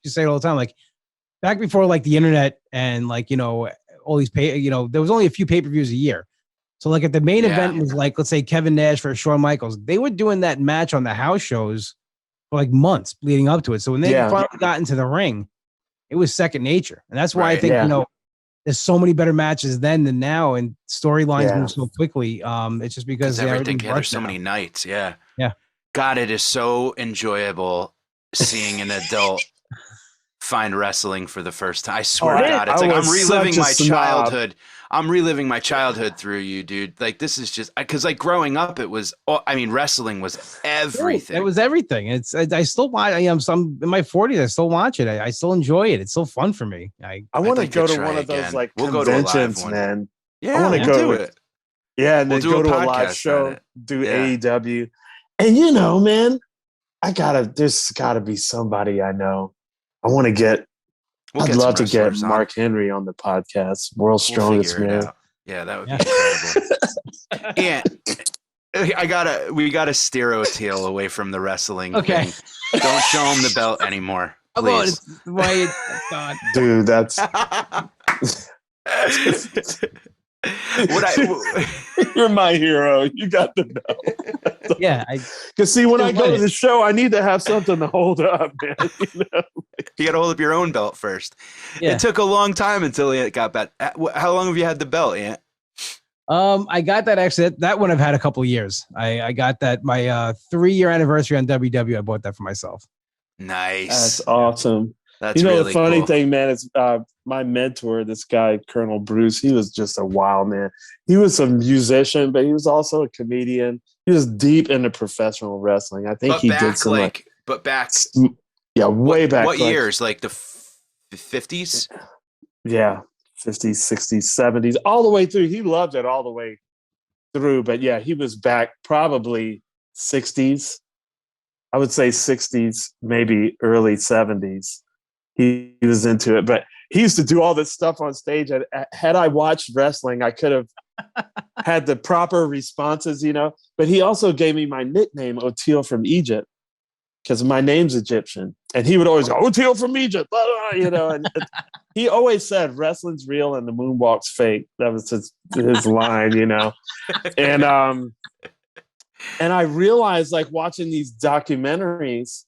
[SPEAKER 5] say it all the time. Like back before like the internet and like all these there was only a few pay-per-views a year. So like if the main event was like, let's say Kevin Nash versus Shawn Michaels, they were doing that match on the house shows for like months leading up to it. So when they finally got into the ring, it was second nature, and that's why I think there's so many better matches then than now, and storylines move so quickly. It's just because
[SPEAKER 2] everything there's so many nights. Yeah. God, it is so enjoyable seeing an adult find wrestling for the first time. I swear to God, it's like I'm reliving my childhood. I'm reliving my childhood through you, dude. Like this is just because like growing up, it was. Wrestling was everything.
[SPEAKER 5] It was everything. I still watch. I'm in my 40s. I still watch it. I still enjoy it. It's still fun for me. I
[SPEAKER 4] want to go to one of those like conventions, man.
[SPEAKER 2] Yeah, I want to go to it.
[SPEAKER 4] Yeah, and then go to a live show, do AEW, and man, there's gotta be somebody I know. I want to get. I'd love to get Mark Henry on the podcast. World's Strongest Man.
[SPEAKER 2] Yeah, that would be incredible. And we gotta steer O'Teal away from the wrestling.
[SPEAKER 5] Okay.
[SPEAKER 2] Thing. Don't show him the belt anymore, please.
[SPEAKER 5] God.
[SPEAKER 4] Dude, that's you're my hero. You got the belt.
[SPEAKER 5] Yeah,
[SPEAKER 4] because see, when I go to the show, I need to have something to hold up, man.
[SPEAKER 2] You got to hold up your own belt first. Yeah. It took a long time until it got back. How long have you had the belt, Ant?
[SPEAKER 5] I got that actually. That one I've had a couple of years. I got that my 3-year anniversary on WW. I bought that for myself.
[SPEAKER 2] Nice.
[SPEAKER 4] That's awesome.
[SPEAKER 2] That's
[SPEAKER 4] really
[SPEAKER 2] the
[SPEAKER 4] funny
[SPEAKER 2] cool
[SPEAKER 4] thing, man, is my mentor, this guy, Colonel Bruce, he was just a wild man. He was a musician, but he was also a comedian. He was deep into professional wrestling. I think he did some way back.
[SPEAKER 2] What years? Like the 50s?
[SPEAKER 4] Yeah, 50s, 60s, 70s, all the way through. He loved it all the way through. But yeah, he was back probably 60s. I would say 60s, maybe early 70s. He was into it, but he used to do all this stuff on stage. And had I watched wrestling, I could have had the proper responses, But he also gave me my nickname, O'Teal from Egypt, because my name's Egyptian. And he would always go, O'Teal from Egypt, And he always said, wrestling's real and the moonwalk's fake. That was his line, And I realized, like, watching these documentaries,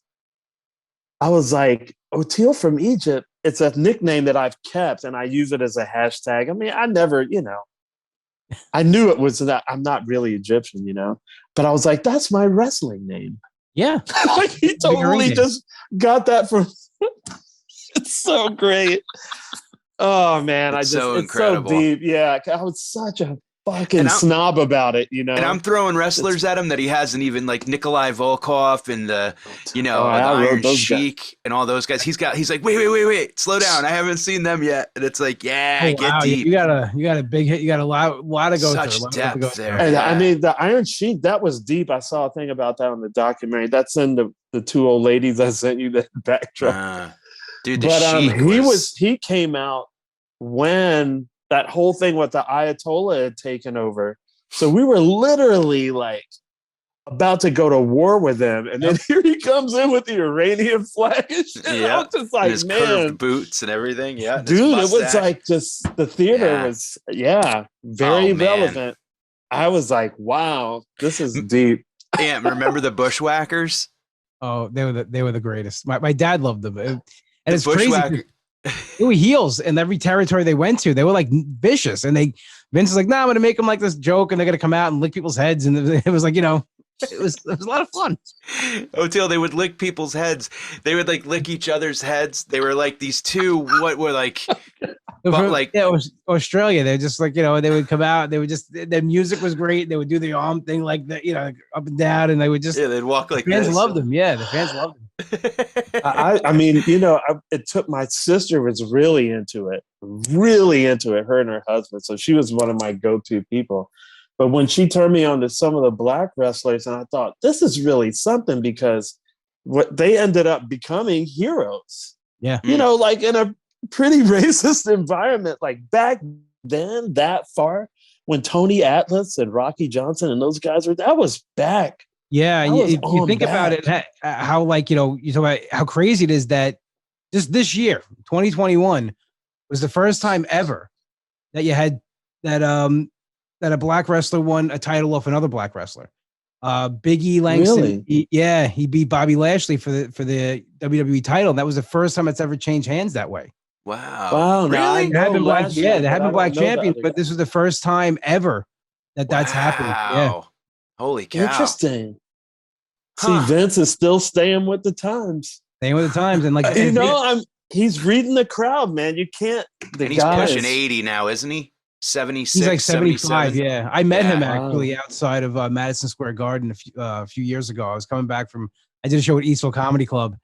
[SPEAKER 4] I was like, O'Teal from Egypt, it's a nickname that I've kept, and I use it as a hashtag. I mean, I never, I knew it was that I'm not really Egyptian, but I was like, that's my wrestling name.
[SPEAKER 5] Yeah.
[SPEAKER 4] Like, he totally just got that from, it's so great. Oh, man.
[SPEAKER 2] It's so
[SPEAKER 4] deep. Yeah. I was such a fucking snob about it, And
[SPEAKER 2] I'm throwing wrestlers at him that he hasn't even, like Nikolai Volkov and the Iron Sheik and all those guys. He's like, wait, slow down. I haven't seen them yet. And it's like, get deep.
[SPEAKER 5] You got a big hit. You got a lot to go
[SPEAKER 2] through. Such depth there.
[SPEAKER 4] And I mean, the Iron Sheik, that was deep. I saw a thing about that on the documentary. That's in the two old ladies I sent you that backdrop.
[SPEAKER 2] Dude,
[SPEAKER 4] he came out when that whole thing with the Ayatollah had taken over. So we were literally like about to go to war with them. And then here he comes in with the Iranian flag.
[SPEAKER 2] Yeah.
[SPEAKER 4] I was just like,
[SPEAKER 2] his
[SPEAKER 4] man.
[SPEAKER 2] Curved boots and everything. Yeah.
[SPEAKER 4] Dude, it was like just the theater was, very relevant. I was like, wow, this is deep.
[SPEAKER 2] Yeah, remember the Bushwhackers?
[SPEAKER 5] Oh, they were the greatest. My dad loved them, and
[SPEAKER 2] The
[SPEAKER 5] it's crazy. They were heels in every territory they went to. They were like vicious, and Vince is like, "Nah, I'm gonna make them like this joke, and they're gonna come out and lick people's heads." And it was like, it was a lot of fun.
[SPEAKER 2] Until they would lick people's heads. They would like lick each other's heads. They were like these two. What were like? But like,
[SPEAKER 5] yeah, it was Australia. They're just like, they would come out. They would just, their music was great. They would do the arm thing like that, up and down, and they would just.
[SPEAKER 2] Yeah, they'd walk like
[SPEAKER 5] the fans
[SPEAKER 2] this.
[SPEAKER 5] loved them. Yeah, the fans loved them.
[SPEAKER 4] I mean, it took my sister was really into it, her and her husband. So she was one of my go-to people. But when she turned me on to some of the black wrestlers, and I thought, this is really something, because what they ended up becoming heroes.
[SPEAKER 5] Yeah.
[SPEAKER 4] Like in a pretty racist environment, like back then, that far, when Tony Atlas and Rocky Johnson and those guys that was back.
[SPEAKER 5] Yeah, if you think about it, how you talk about how crazy it is that just this year, 2021, was the first time ever that you had that that a black wrestler won a title off another black wrestler. Big E Langston,
[SPEAKER 4] really?
[SPEAKER 5] He beat Bobby Lashley for the WWE title. That was the first time it's ever changed hands that way.
[SPEAKER 2] Wow!
[SPEAKER 5] Really? There have been black champions, but this was the first time ever that's happened. Yeah.
[SPEAKER 2] Holy cow.
[SPEAKER 4] Interesting. See, Vince is still staying with the times.
[SPEAKER 5] Staying with the times. And like,
[SPEAKER 4] he's reading the crowd, man. You can't.
[SPEAKER 2] And he's pushing 80 now, isn't he? 76.
[SPEAKER 5] He's like 75. Yeah. I met him actually
[SPEAKER 4] Wow.
[SPEAKER 5] outside of Madison Square Garden a few years ago. I was coming back I did a show at Eastville Comedy Club,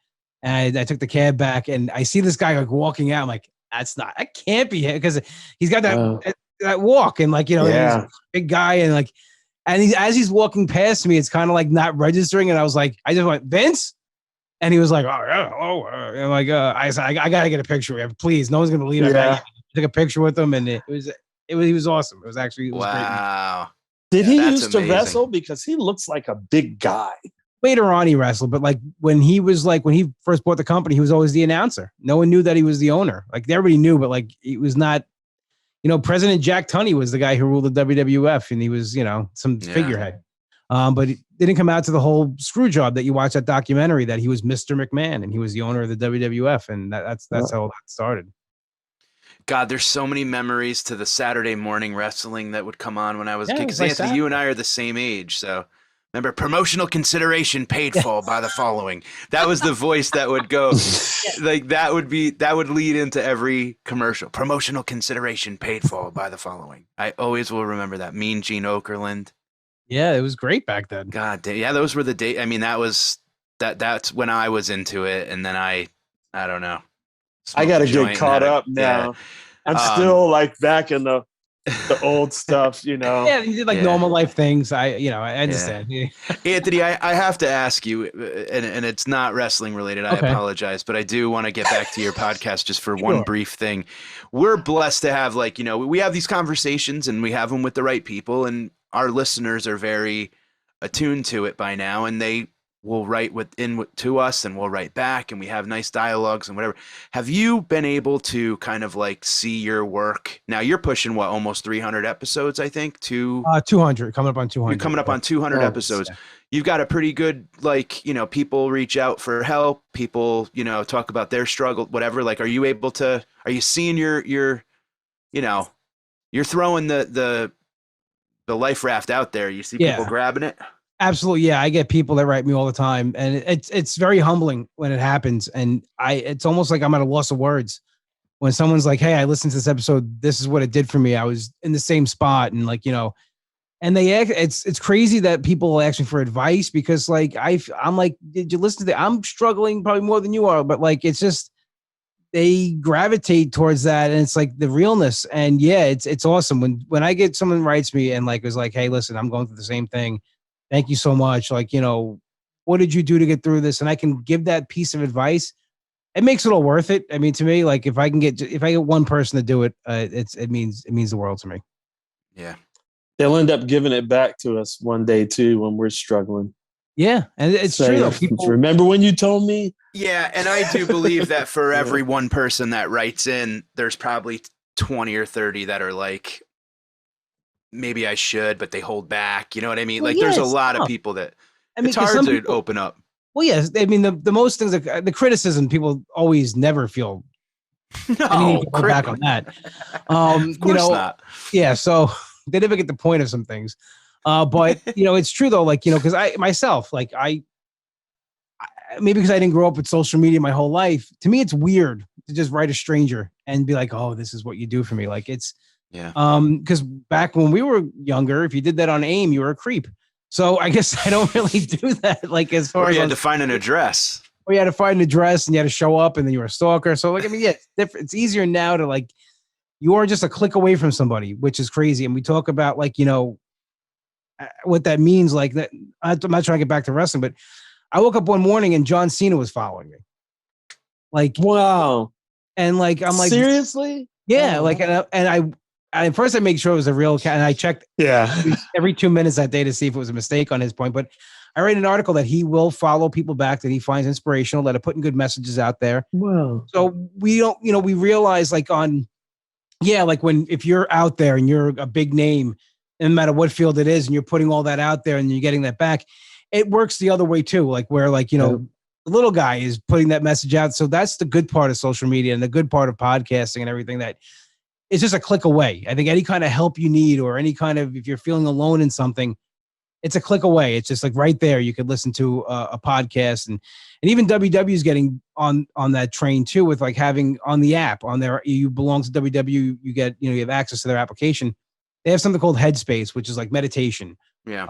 [SPEAKER 5] and I took the cab back, and I see this guy like walking out. I'm like, that can't be him, because he's got that walk, and like, he's a big guy, and like, and as he's walking past me, it's kind of like not registering. And I was like, I just went, Vince? And he was like, and I'm like, I gotta get a picture with him, please. No one's gonna believe it. I took a picture with him, and he was awesome. It was
[SPEAKER 2] wow.
[SPEAKER 5] Great.
[SPEAKER 4] Did he used to wrestle? Because he looks like a big guy.
[SPEAKER 5] Later on, he wrestled, but like when he first bought the company, he was always the announcer. No one knew that he was the owner. Like everybody knew, but like he was not. President Jack Tunney was the guy who ruled the WWF, and he was, some figurehead. But it didn't come out to the whole screw job that you watch that documentary that he was Mr. McMahon and he was the owner of the WWF, and that's how that started.
[SPEAKER 2] God, there's so many memories to the Saturday morning wrestling that would come on when I was a kid. Because
[SPEAKER 5] like
[SPEAKER 2] Anthony, you and I are the same age, so. Remember, promotional consideration paid for by the following. That was the voice that would go, like that would lead into every commercial. Promotional consideration paid for by the following. I always will remember that. Mean Gene Okerlund.
[SPEAKER 5] Yeah, it was great back then.
[SPEAKER 2] God, yeah, those were the days. I mean, that's when I was into it, and then I don't know.
[SPEAKER 4] I got to get caught up now. Yeah. I'm still like back in the old stuff,
[SPEAKER 5] Yeah, he did like normal life things. I understand.
[SPEAKER 2] Yeah. Anthony, I have to ask you, and it's not wrestling related. I apologize, but I do want to get back to your podcast just for one brief thing. We're blessed to have we have these conversations, and we have them with the right people, and our listeners are very attuned to it by now, and they will write to us, and we'll write back, and we have nice dialogues and whatever. Have you been able to kind of like see your work? Now you're pushing almost 300 episodes, I think.
[SPEAKER 5] 200, coming up on 200.
[SPEAKER 2] You're coming up on 200 episodes. Yeah. You've got a pretty good, people reach out for help. People, talk about their struggle, whatever. Like, are you seeing you're throwing the life raft out there. You see people grabbing it.
[SPEAKER 5] Absolutely. Yeah. I get people that write me all the time, and it's very humbling when it happens. And it's almost like I'm at a loss of words when someone's like, hey, I listened to this episode. This is what it did for me. I was in the same spot. And and it's crazy that people ask me for advice, because I'm like, did you listen to that? I'm struggling probably more than you are, but it's just, they gravitate towards that, and it's like the realness. And it's awesome when I get someone writes me and was like, hey, listen, I'm going through the same thing. Thank you so much. What did you do to get through this? And I can give that piece of advice. It makes it all worth it. I mean, to me, if I get one person to do it, it means the world to me.
[SPEAKER 2] Yeah.
[SPEAKER 4] They'll end up giving it back to us one day too, when we're struggling.
[SPEAKER 5] Yeah. And it's true. Though.
[SPEAKER 4] Remember when you told me?
[SPEAKER 2] Yeah. And I do believe that for every one person that writes in, there's probably 20 or 30 that are like, maybe I should, but they hold back. You know what I mean?
[SPEAKER 5] Well,
[SPEAKER 2] Like there's a
[SPEAKER 5] yes,
[SPEAKER 2] lot of
[SPEAKER 5] no.
[SPEAKER 2] people that
[SPEAKER 5] I mean,
[SPEAKER 2] it's hard to open up.
[SPEAKER 5] Well, yes. I mean, the most things, the criticism, people always never feel
[SPEAKER 2] No,
[SPEAKER 5] go back on that.
[SPEAKER 2] Of course not.
[SPEAKER 5] Yeah. So they never get the point of some things. But it's true though. Like, because I myself, like maybe because I didn't grow up with social media my whole life, to me, it's weird to just write a stranger and be like, oh, this is what you do for me. Like it's, because back when we were younger, if you did that on AIM, you were a creep. So I guess I don't really do that. Like as far as
[SPEAKER 2] you had to find an address.
[SPEAKER 5] Or you had to find an address and you had to show up and then you were a stalker. So like, I mean, yeah, it's different. It's easier now to like, you are just a click away from somebody, which is crazy. And we talk about like, what that means. Like that. I'm not trying to get back to wrestling, but I woke up one morning and John Cena was following me. Like,
[SPEAKER 4] wow.
[SPEAKER 5] And like, I'm like,
[SPEAKER 4] seriously?
[SPEAKER 5] Yeah. Like, and I first I make sure it was a real account, and I checked every 2 minutes that day to see if it was a mistake on his point. But I read an article that he will follow people back that he finds inspirational, that are putting good messages out there.
[SPEAKER 4] Wow.
[SPEAKER 5] So we don't, we realize like like if you're out there and you're a big name, no matter what field it is, and you're putting all that out there and you're getting that back, it works the other way too. Like where like, the little guy is putting that message out. So that's the good part of social media and the good part of podcasting and everything, that it's just a click away. I think any kind of help you need, or any kind of, if you're feeling alone in something, it's a click away. It's just like right there. You could listen to a podcast, and even WW is getting on that train too, with like having on the app on there, you belong to WW, you get, you have access to their application. They have something called Headspace, which is like meditation.
[SPEAKER 2] Yeah.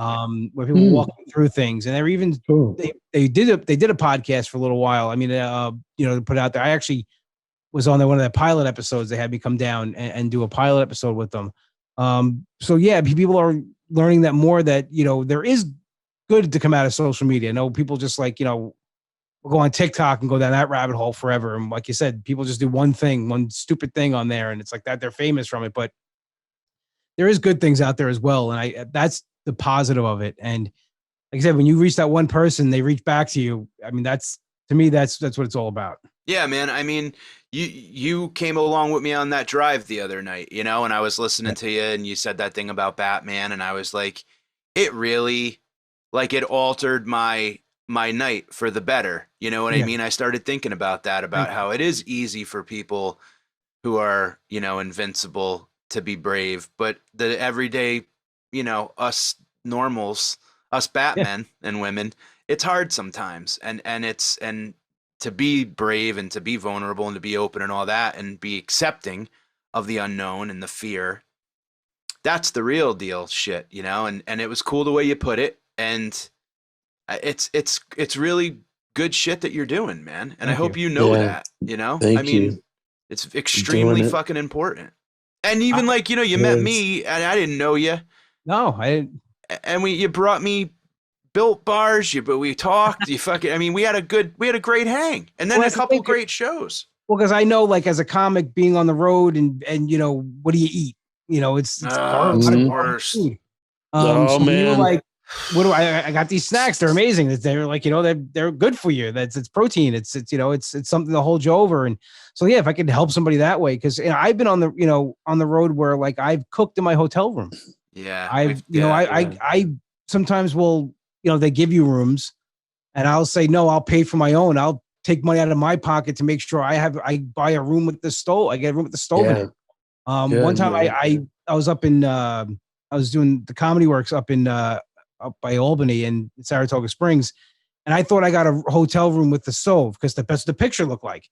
[SPEAKER 5] Where people walk through things, and they're even, they did a podcast for a little while. I mean, to put out there, I actually was on one of the pilot episodes. They had me come down and do a pilot episode with them. So yeah, people are learning that more, that, there is good to come out of social media. I know people just like, will go on TikTok and go down that rabbit hole forever. And like you said, people just do one stupid thing on there, and it's like that they're famous from it. But there is good things out there as well. And that's the positive of it. And like I said, when you reach that one person, they reach back to you. I mean, that's what it's all about.
[SPEAKER 2] Yeah, man. I mean, you came along with me on that drive the other night, and I was listening to you, and you said that thing about Batman, and I was like, it really, like, it altered my night for the better. You know what I mean? I started thinking about that, about how it is easy for people who are, invincible to be brave, but the everyday, us normals, us Batmen and women, it's hard sometimes. And to be brave and to be vulnerable and to be open and all that, and be accepting of the unknown and the fear, that's the real deal shit, and it was cool the way you put it. And it's really good shit that you're doing, man. And I hope you know that,
[SPEAKER 4] Thank you.
[SPEAKER 2] It's extremely fucking important. And even like, you met me and I didn't know you.
[SPEAKER 5] No, I didn't.
[SPEAKER 2] And you brought me Built bars, but we talked. We had a great hang, and then a couple great shows.
[SPEAKER 5] Well, because I know, like, as a comic, being on the road and what do you eat? It's
[SPEAKER 2] worse.
[SPEAKER 5] So man, you were like, what do I got these snacks? They're amazing. They're like, they're good for you. It's protein. It's something to hold you over. And so yeah, if I could help somebody that way, because I've been on the road where like I've cooked in my hotel room.
[SPEAKER 2] Yeah,
[SPEAKER 5] I sometimes will. They give you rooms, and I'll say, no, I'll pay for my own. I'll take money out of my pocket to make sure I buy a room with the stove. I get a room with the stove in it. One time I was up in, I was doing the Comedy Works up by Albany in Saratoga Springs. And I thought I got a hotel room with the stove because that's the picture looked like.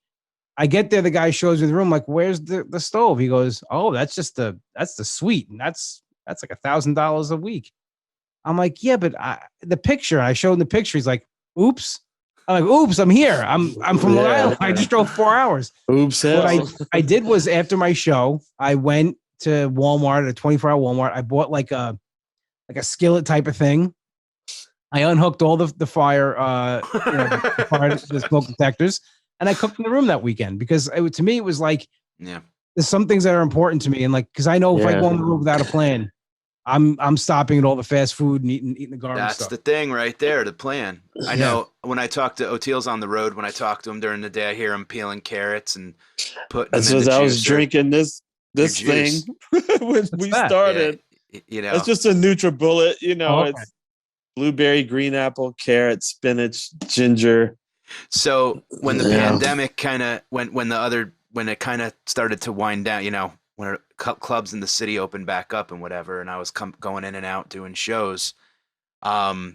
[SPEAKER 5] I get there, the guy shows me the room, like, where's the stove? He goes, oh, that's the suite. And that's like $1,000 a week. I'm like, yeah, but the picture, I showed him the picture. He's like, oops. I'm like, oops, I'm here. I'm from Long Island. I just drove 4 hours.
[SPEAKER 4] Oops.
[SPEAKER 5] What I did was, after my show, I went to Walmart, a 24-hour Walmart. I bought like a skillet type of thing. I unhooked all the fire, the smoke detectors, and I cooked in the room that weekend, because to me, it was like, there's some things that are important to me. And like, cause I know if I go on the road without a plan, I'm stopping at all the fast food and eating the garbage
[SPEAKER 2] That's
[SPEAKER 5] stuff.
[SPEAKER 2] the thing right there, the plan. I know when I talk to O'Teal's on the road, when I talk to him during the day, I hear him peeling carrots and putting them in the
[SPEAKER 4] I
[SPEAKER 2] juicer.
[SPEAKER 4] was drinking this thing when we started.
[SPEAKER 2] You know,
[SPEAKER 4] it's just a NutriBullet. You know,
[SPEAKER 5] okay.
[SPEAKER 4] it's blueberry, green apple, carrot, spinach, ginger.
[SPEAKER 2] So when the pandemic kind of when it kind of started to wind down, you know, when clubs in the city opened back up and whatever, and I was going in and out doing shows, I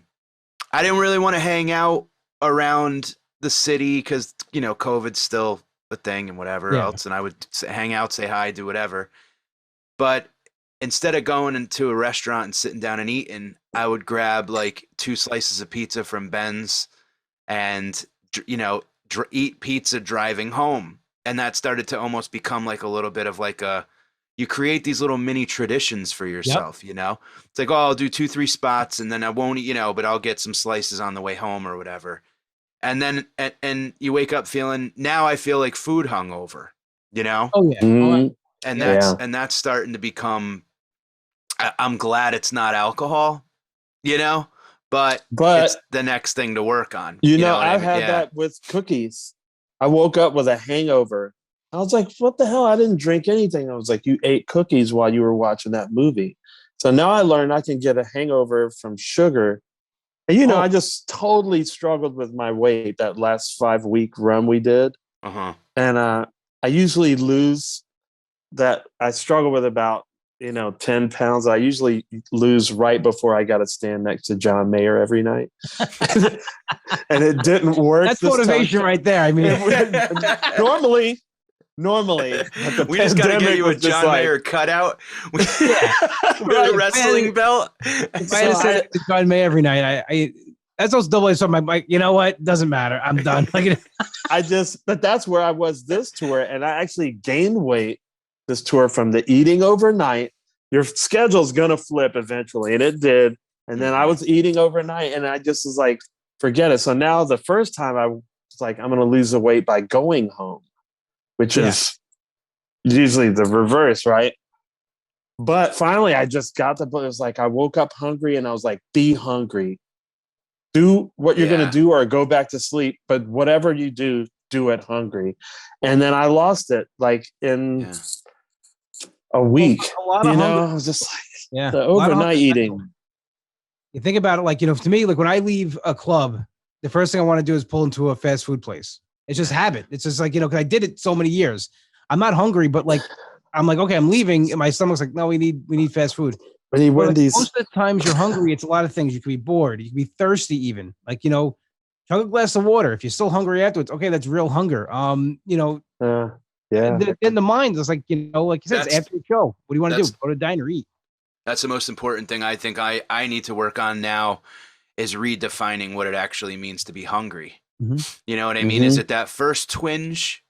[SPEAKER 2] didn't really want to hang out around the city because, you know, COVID's still a thing and whatever else, and I would hang out, say hi, do whatever. But instead of going into a restaurant and sitting down and eating, I would grab like 2 slices of pizza from Ben's and, you know, eat pizza driving home. And that started to almost become like a little bit of like you create these little mini traditions for yourself, you know? It's like, oh, I'll do 2-3 spots and then I won't eat, you know, but I'll get some slices on the way home or whatever. And then, and you wake up feeling, now I feel like food hungover, you know?
[SPEAKER 5] Oh yeah.
[SPEAKER 4] Mm-hmm.
[SPEAKER 2] And that's starting to become, I'm glad it's not alcohol, you know, but it's the next thing to work on.
[SPEAKER 4] You know I've had that with cookies. I woke up with a hangover. I was like, what the hell? I didn't drink anything. I was like, you ate cookies while you were watching that movie. So now I learned I can get a hangover from sugar. And, you know, I just totally struggled with my weight that last 5-week run we did.
[SPEAKER 2] Uh-huh.
[SPEAKER 4] And I usually lose that. I struggle with about, you know, 10 pounds. I usually lose right before I got to stand next to John Mayer every night. And it didn't work.
[SPEAKER 5] That's motivation right there. I mean,
[SPEAKER 4] normally
[SPEAKER 2] we just got to get you a John Mayer cutout with a wrestling belt.
[SPEAKER 5] If I had to say to John Mayer every night, I that's also double-edged sword. I'm like, you know what? Doesn't matter. I'm done.
[SPEAKER 4] But that's where I was this tour, and I actually gained weight this tour from the eating overnight. Your schedule's gonna flip eventually, and it did. And then I was eating overnight, and I just was like, forget it. So now the first time I was like, I'm gonna lose the weight by going home, which is usually the reverse, right? But finally, I just got the book. It was like I woke up hungry, and I was like, be hungry. Do what you're gonna do, or go back to sleep. But whatever you do, do it hungry. And then I lost it like in a week.
[SPEAKER 5] A lot of hunger.
[SPEAKER 4] I was just like, the overnight eating.
[SPEAKER 5] You think about it, like, you know, to me, like when I leave a club, the first thing I want to do is pull into a fast food place. It's just habit. It's just like, you know, because I did it so many years. I'm not hungry, but like, I'm like, okay, I'm leaving, and my stomach's like, no, we need fast food.
[SPEAKER 4] We need Wendy's.
[SPEAKER 5] Most of the times you're hungry, it's a lot of things. You could be bored. You could be thirsty, even. Like, you know, chug a glass of water. If you're still hungry afterwards, okay, that's real hunger. You know, in the mind, it's like, you know, like you said, it's after the show. What do you want to do? Go to a diner, eat.
[SPEAKER 2] That's the most important thing I think I need to work on now is redefining what it actually means to be hungry.
[SPEAKER 5] Mm-hmm.
[SPEAKER 2] You know what I mean? Is it that first twinge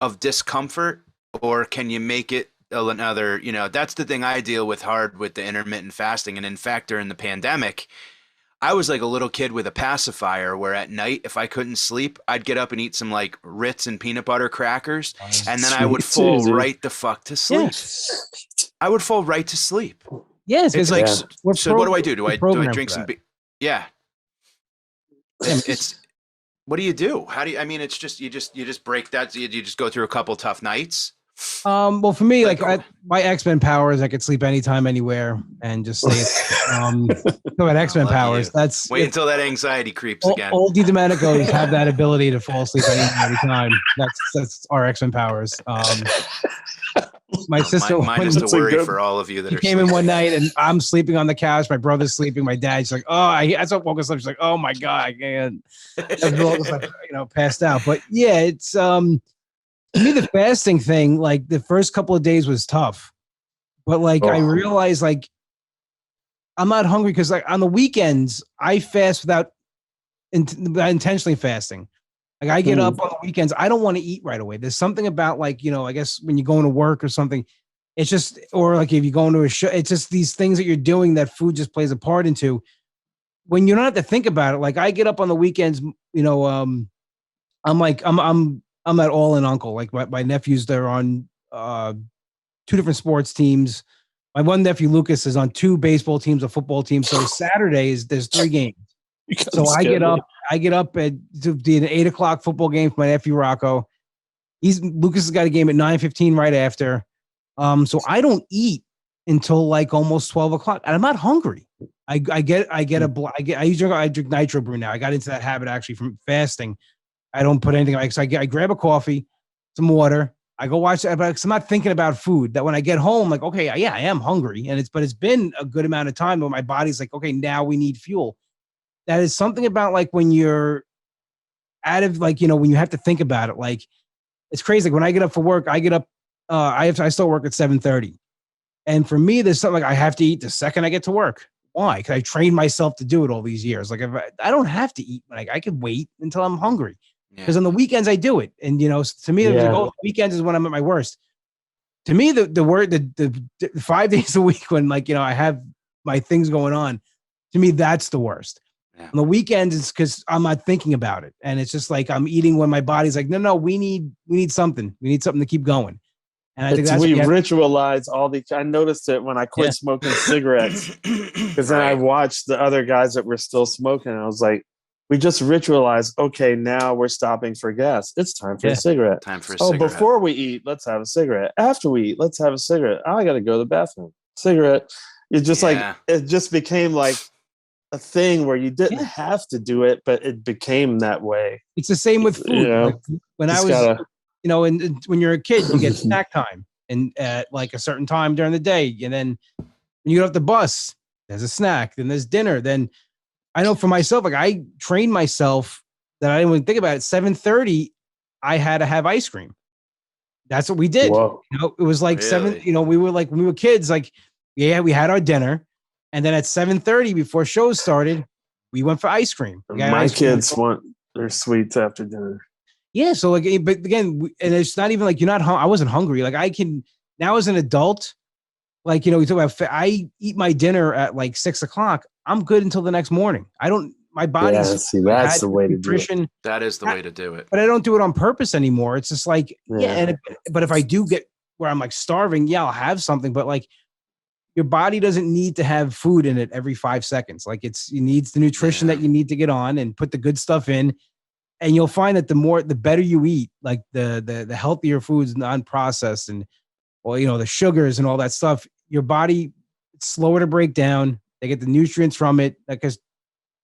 [SPEAKER 2] of discomfort, or can you make it another, you know, that's the thing I deal with hard with the intermittent fasting. And in fact, during the pandemic, I was like a little kid with a pacifier where at night, if I couldn't sleep, I'd get up and eat some like Ritz and peanut butter crackers. And then I would fall right the fuck to sleep. Yeah. I would fall right to sleep.
[SPEAKER 5] Yes.
[SPEAKER 2] It's like, so what do I do? Do I drink some? Yeah. It's, what do? How do you, I mean, it's just, you just break that. You just go through a couple tough nights.
[SPEAKER 5] Well, for me, like my X-Men powers, I could sleep anytime, anywhere, and just stay. So at X-Men powers, that's
[SPEAKER 2] wait until that anxiety creeps again.
[SPEAKER 5] Old DiDomenico have that ability to fall asleep any time. That's our X-Men powers. My sister,
[SPEAKER 2] mine is to worry for all of you that
[SPEAKER 5] came in one night, and I'm sleeping on the couch. My brother's sleeping. My dad's like, that's what woke us up. She's like, oh my god, I can't. Like, passed out. But yeah, it's to me, the fasting thing, like the first couple of days was tough, but like I realized like I'm not hungry because like on the weekends I fast without intentionally fasting. Like I get up on the weekends, I don't want to eat right away. There's something about like, you know, I guess when you're going to work or something, it's just, or like if you're going to a show, it's just these things that you're doing that food just plays a part into. When you don't have to think about it, like I get up on the weekends, you know, I'm that all-in uncle. Like my nephews, they're on 2 different sports teams. My one nephew, Lucas, is on 2 baseball teams, a football team. So Saturdays, there's 3 games. So I get up to do an 8:00 football game for my nephew, Rocco. Lucas has got a game at 9:15 right after. So I don't eat until like almost 12 o'clock, and I'm not hungry. I drink Nitro Brew now. I got into that habit actually from fasting. I don't put anything like, so I grab a coffee, some water. I go watch it, but I'm not thinking about food. That when I get home, like, okay, yeah, I am hungry, and it's been a good amount of time where my body's like, okay, now we need fuel. That is something about like when you're out of like, when you have to think about it, like it's crazy. Like when I get up for work, I get up, I still work at 7:30. And for me, there's something like I have to eat the second I get to work. Why? Because I trained myself to do it all these years. Like if I don't have to eat, like I could wait until I'm hungry. Because on the weekends I do it. And to me, it was like, oh, weekends is when I'm at my worst. To me, the 5 days a week when like, I have my things going on, to me, that's the worst. Yeah. On the weekends, it's because I'm not thinking about it. And it's just like I'm eating when my body's like, no, we need something. We need something to keep going. And I think that's
[SPEAKER 4] we ritualize all the. I noticed it when I quit smoking cigarettes, because then I watched the other guys that were still smoking. And I was like, we just ritualize. Okay, now we're stopping for gas. It's time for a cigarette.
[SPEAKER 2] Time for a cigarette.
[SPEAKER 4] Before we eat, let's have a cigarette. After we eat, let's have a cigarette. Oh, I got to go to the bathroom. Cigarette. It's just like it just became like a thing where you didn't have to do it, but it became that way.
[SPEAKER 5] It's the same with food. Like when I was. And when you're a kid, you get snack time and at like a certain time during the day. And then when you get off the bus, there's a snack, then there's dinner. Then I know for myself, like I trained myself that I didn't even think about it. 7:30, I had to have ice cream. That's what we did.
[SPEAKER 4] Whoa.
[SPEAKER 5] It was like when we were kids, like, we had our dinner. And then at 7:30 before shows started, we went for ice cream.
[SPEAKER 4] My kids want their sweets after dinner.
[SPEAKER 5] Yeah, so like, but again, and it's not even like you're not. I wasn't hungry. Like I can now as an adult, like we talk about. I eat my dinner at like 6 o'clock. I'm good until the next morning. I don't. My body's.
[SPEAKER 4] Yeah, see, that's the way to do it.
[SPEAKER 2] That is the way to do it.
[SPEAKER 5] But I don't do it on purpose anymore. It's just like but if I do get where I'm like starving, I'll have something. But like, your body doesn't need to have food in it every 5 seconds. Like it needs the nutrition that you need to get on and put the good stuff in. And you'll find that the better you eat, like the healthier foods, non-processed, and the sugars and all that stuff, your body, it's slower to break down. They get the nutrients from it, because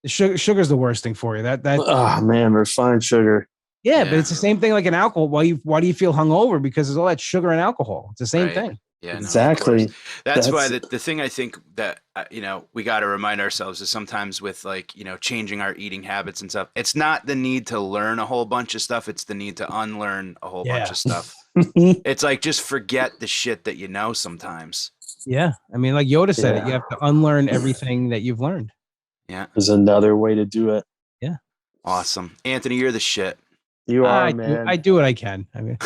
[SPEAKER 5] the sugar's the worst thing for you.
[SPEAKER 4] Oh man, refined sugar.
[SPEAKER 5] Yeah, but it's the same thing like in alcohol. Why do you feel hungover? Because there's all that sugar and alcohol. It's the same thing.
[SPEAKER 2] Yeah,
[SPEAKER 4] exactly.
[SPEAKER 2] No, that's why the thing I think that we got to remind ourselves is sometimes with like changing our eating habits and stuff. It's not the need to learn a whole bunch of stuff. It's the need to unlearn a whole bunch of stuff. It's like just forget the shit that you know sometimes.
[SPEAKER 5] Yeah, I mean, like Yoda said it. You have to unlearn everything that you've learned.
[SPEAKER 2] Yeah,
[SPEAKER 4] there's another way to do it.
[SPEAKER 5] Yeah,
[SPEAKER 2] awesome, Anthony. You're the shit.
[SPEAKER 4] You are, man.
[SPEAKER 5] I do what I can. I mean.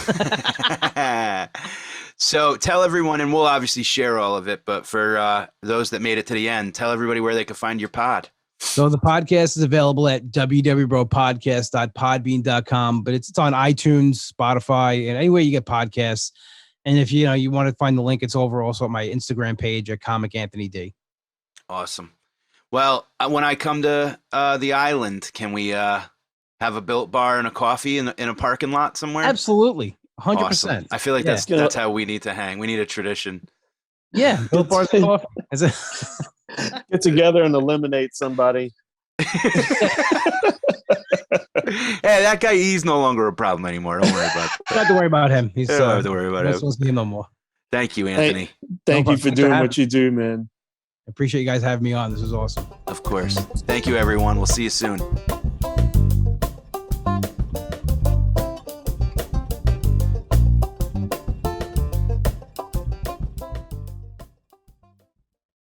[SPEAKER 2] So tell everyone, and we'll obviously share all of it, but for those that made it to the end, tell everybody where they can find your pod.
[SPEAKER 5] So the podcast is available at www.podcast.podbean.com, but it's on iTunes, Spotify, and anywhere you get podcasts. And if you want to find the link, it's over also at my Instagram page at Comic Anthony D.
[SPEAKER 2] Awesome. Well, when I come to the island, can we have a Built bar and a coffee in a parking lot somewhere?
[SPEAKER 5] Absolutely. 100%.
[SPEAKER 2] Awesome. I feel like that's how we need to hang. We need a tradition.
[SPEAKER 5] Yeah, Built bars and coffee.
[SPEAKER 4] Get together and eliminate somebody.
[SPEAKER 2] Hey, that guy, he's no longer a problem anymore. Don't worry about it.
[SPEAKER 5] Don't have to worry about him. He's
[SPEAKER 2] don't have to worry about him.
[SPEAKER 5] No more.
[SPEAKER 2] Thank you, Anthony.
[SPEAKER 4] Thank you for doing what you do, man.
[SPEAKER 5] I appreciate you guys having me on. This is awesome.
[SPEAKER 2] Of course. Thank you, everyone. We'll see you soon.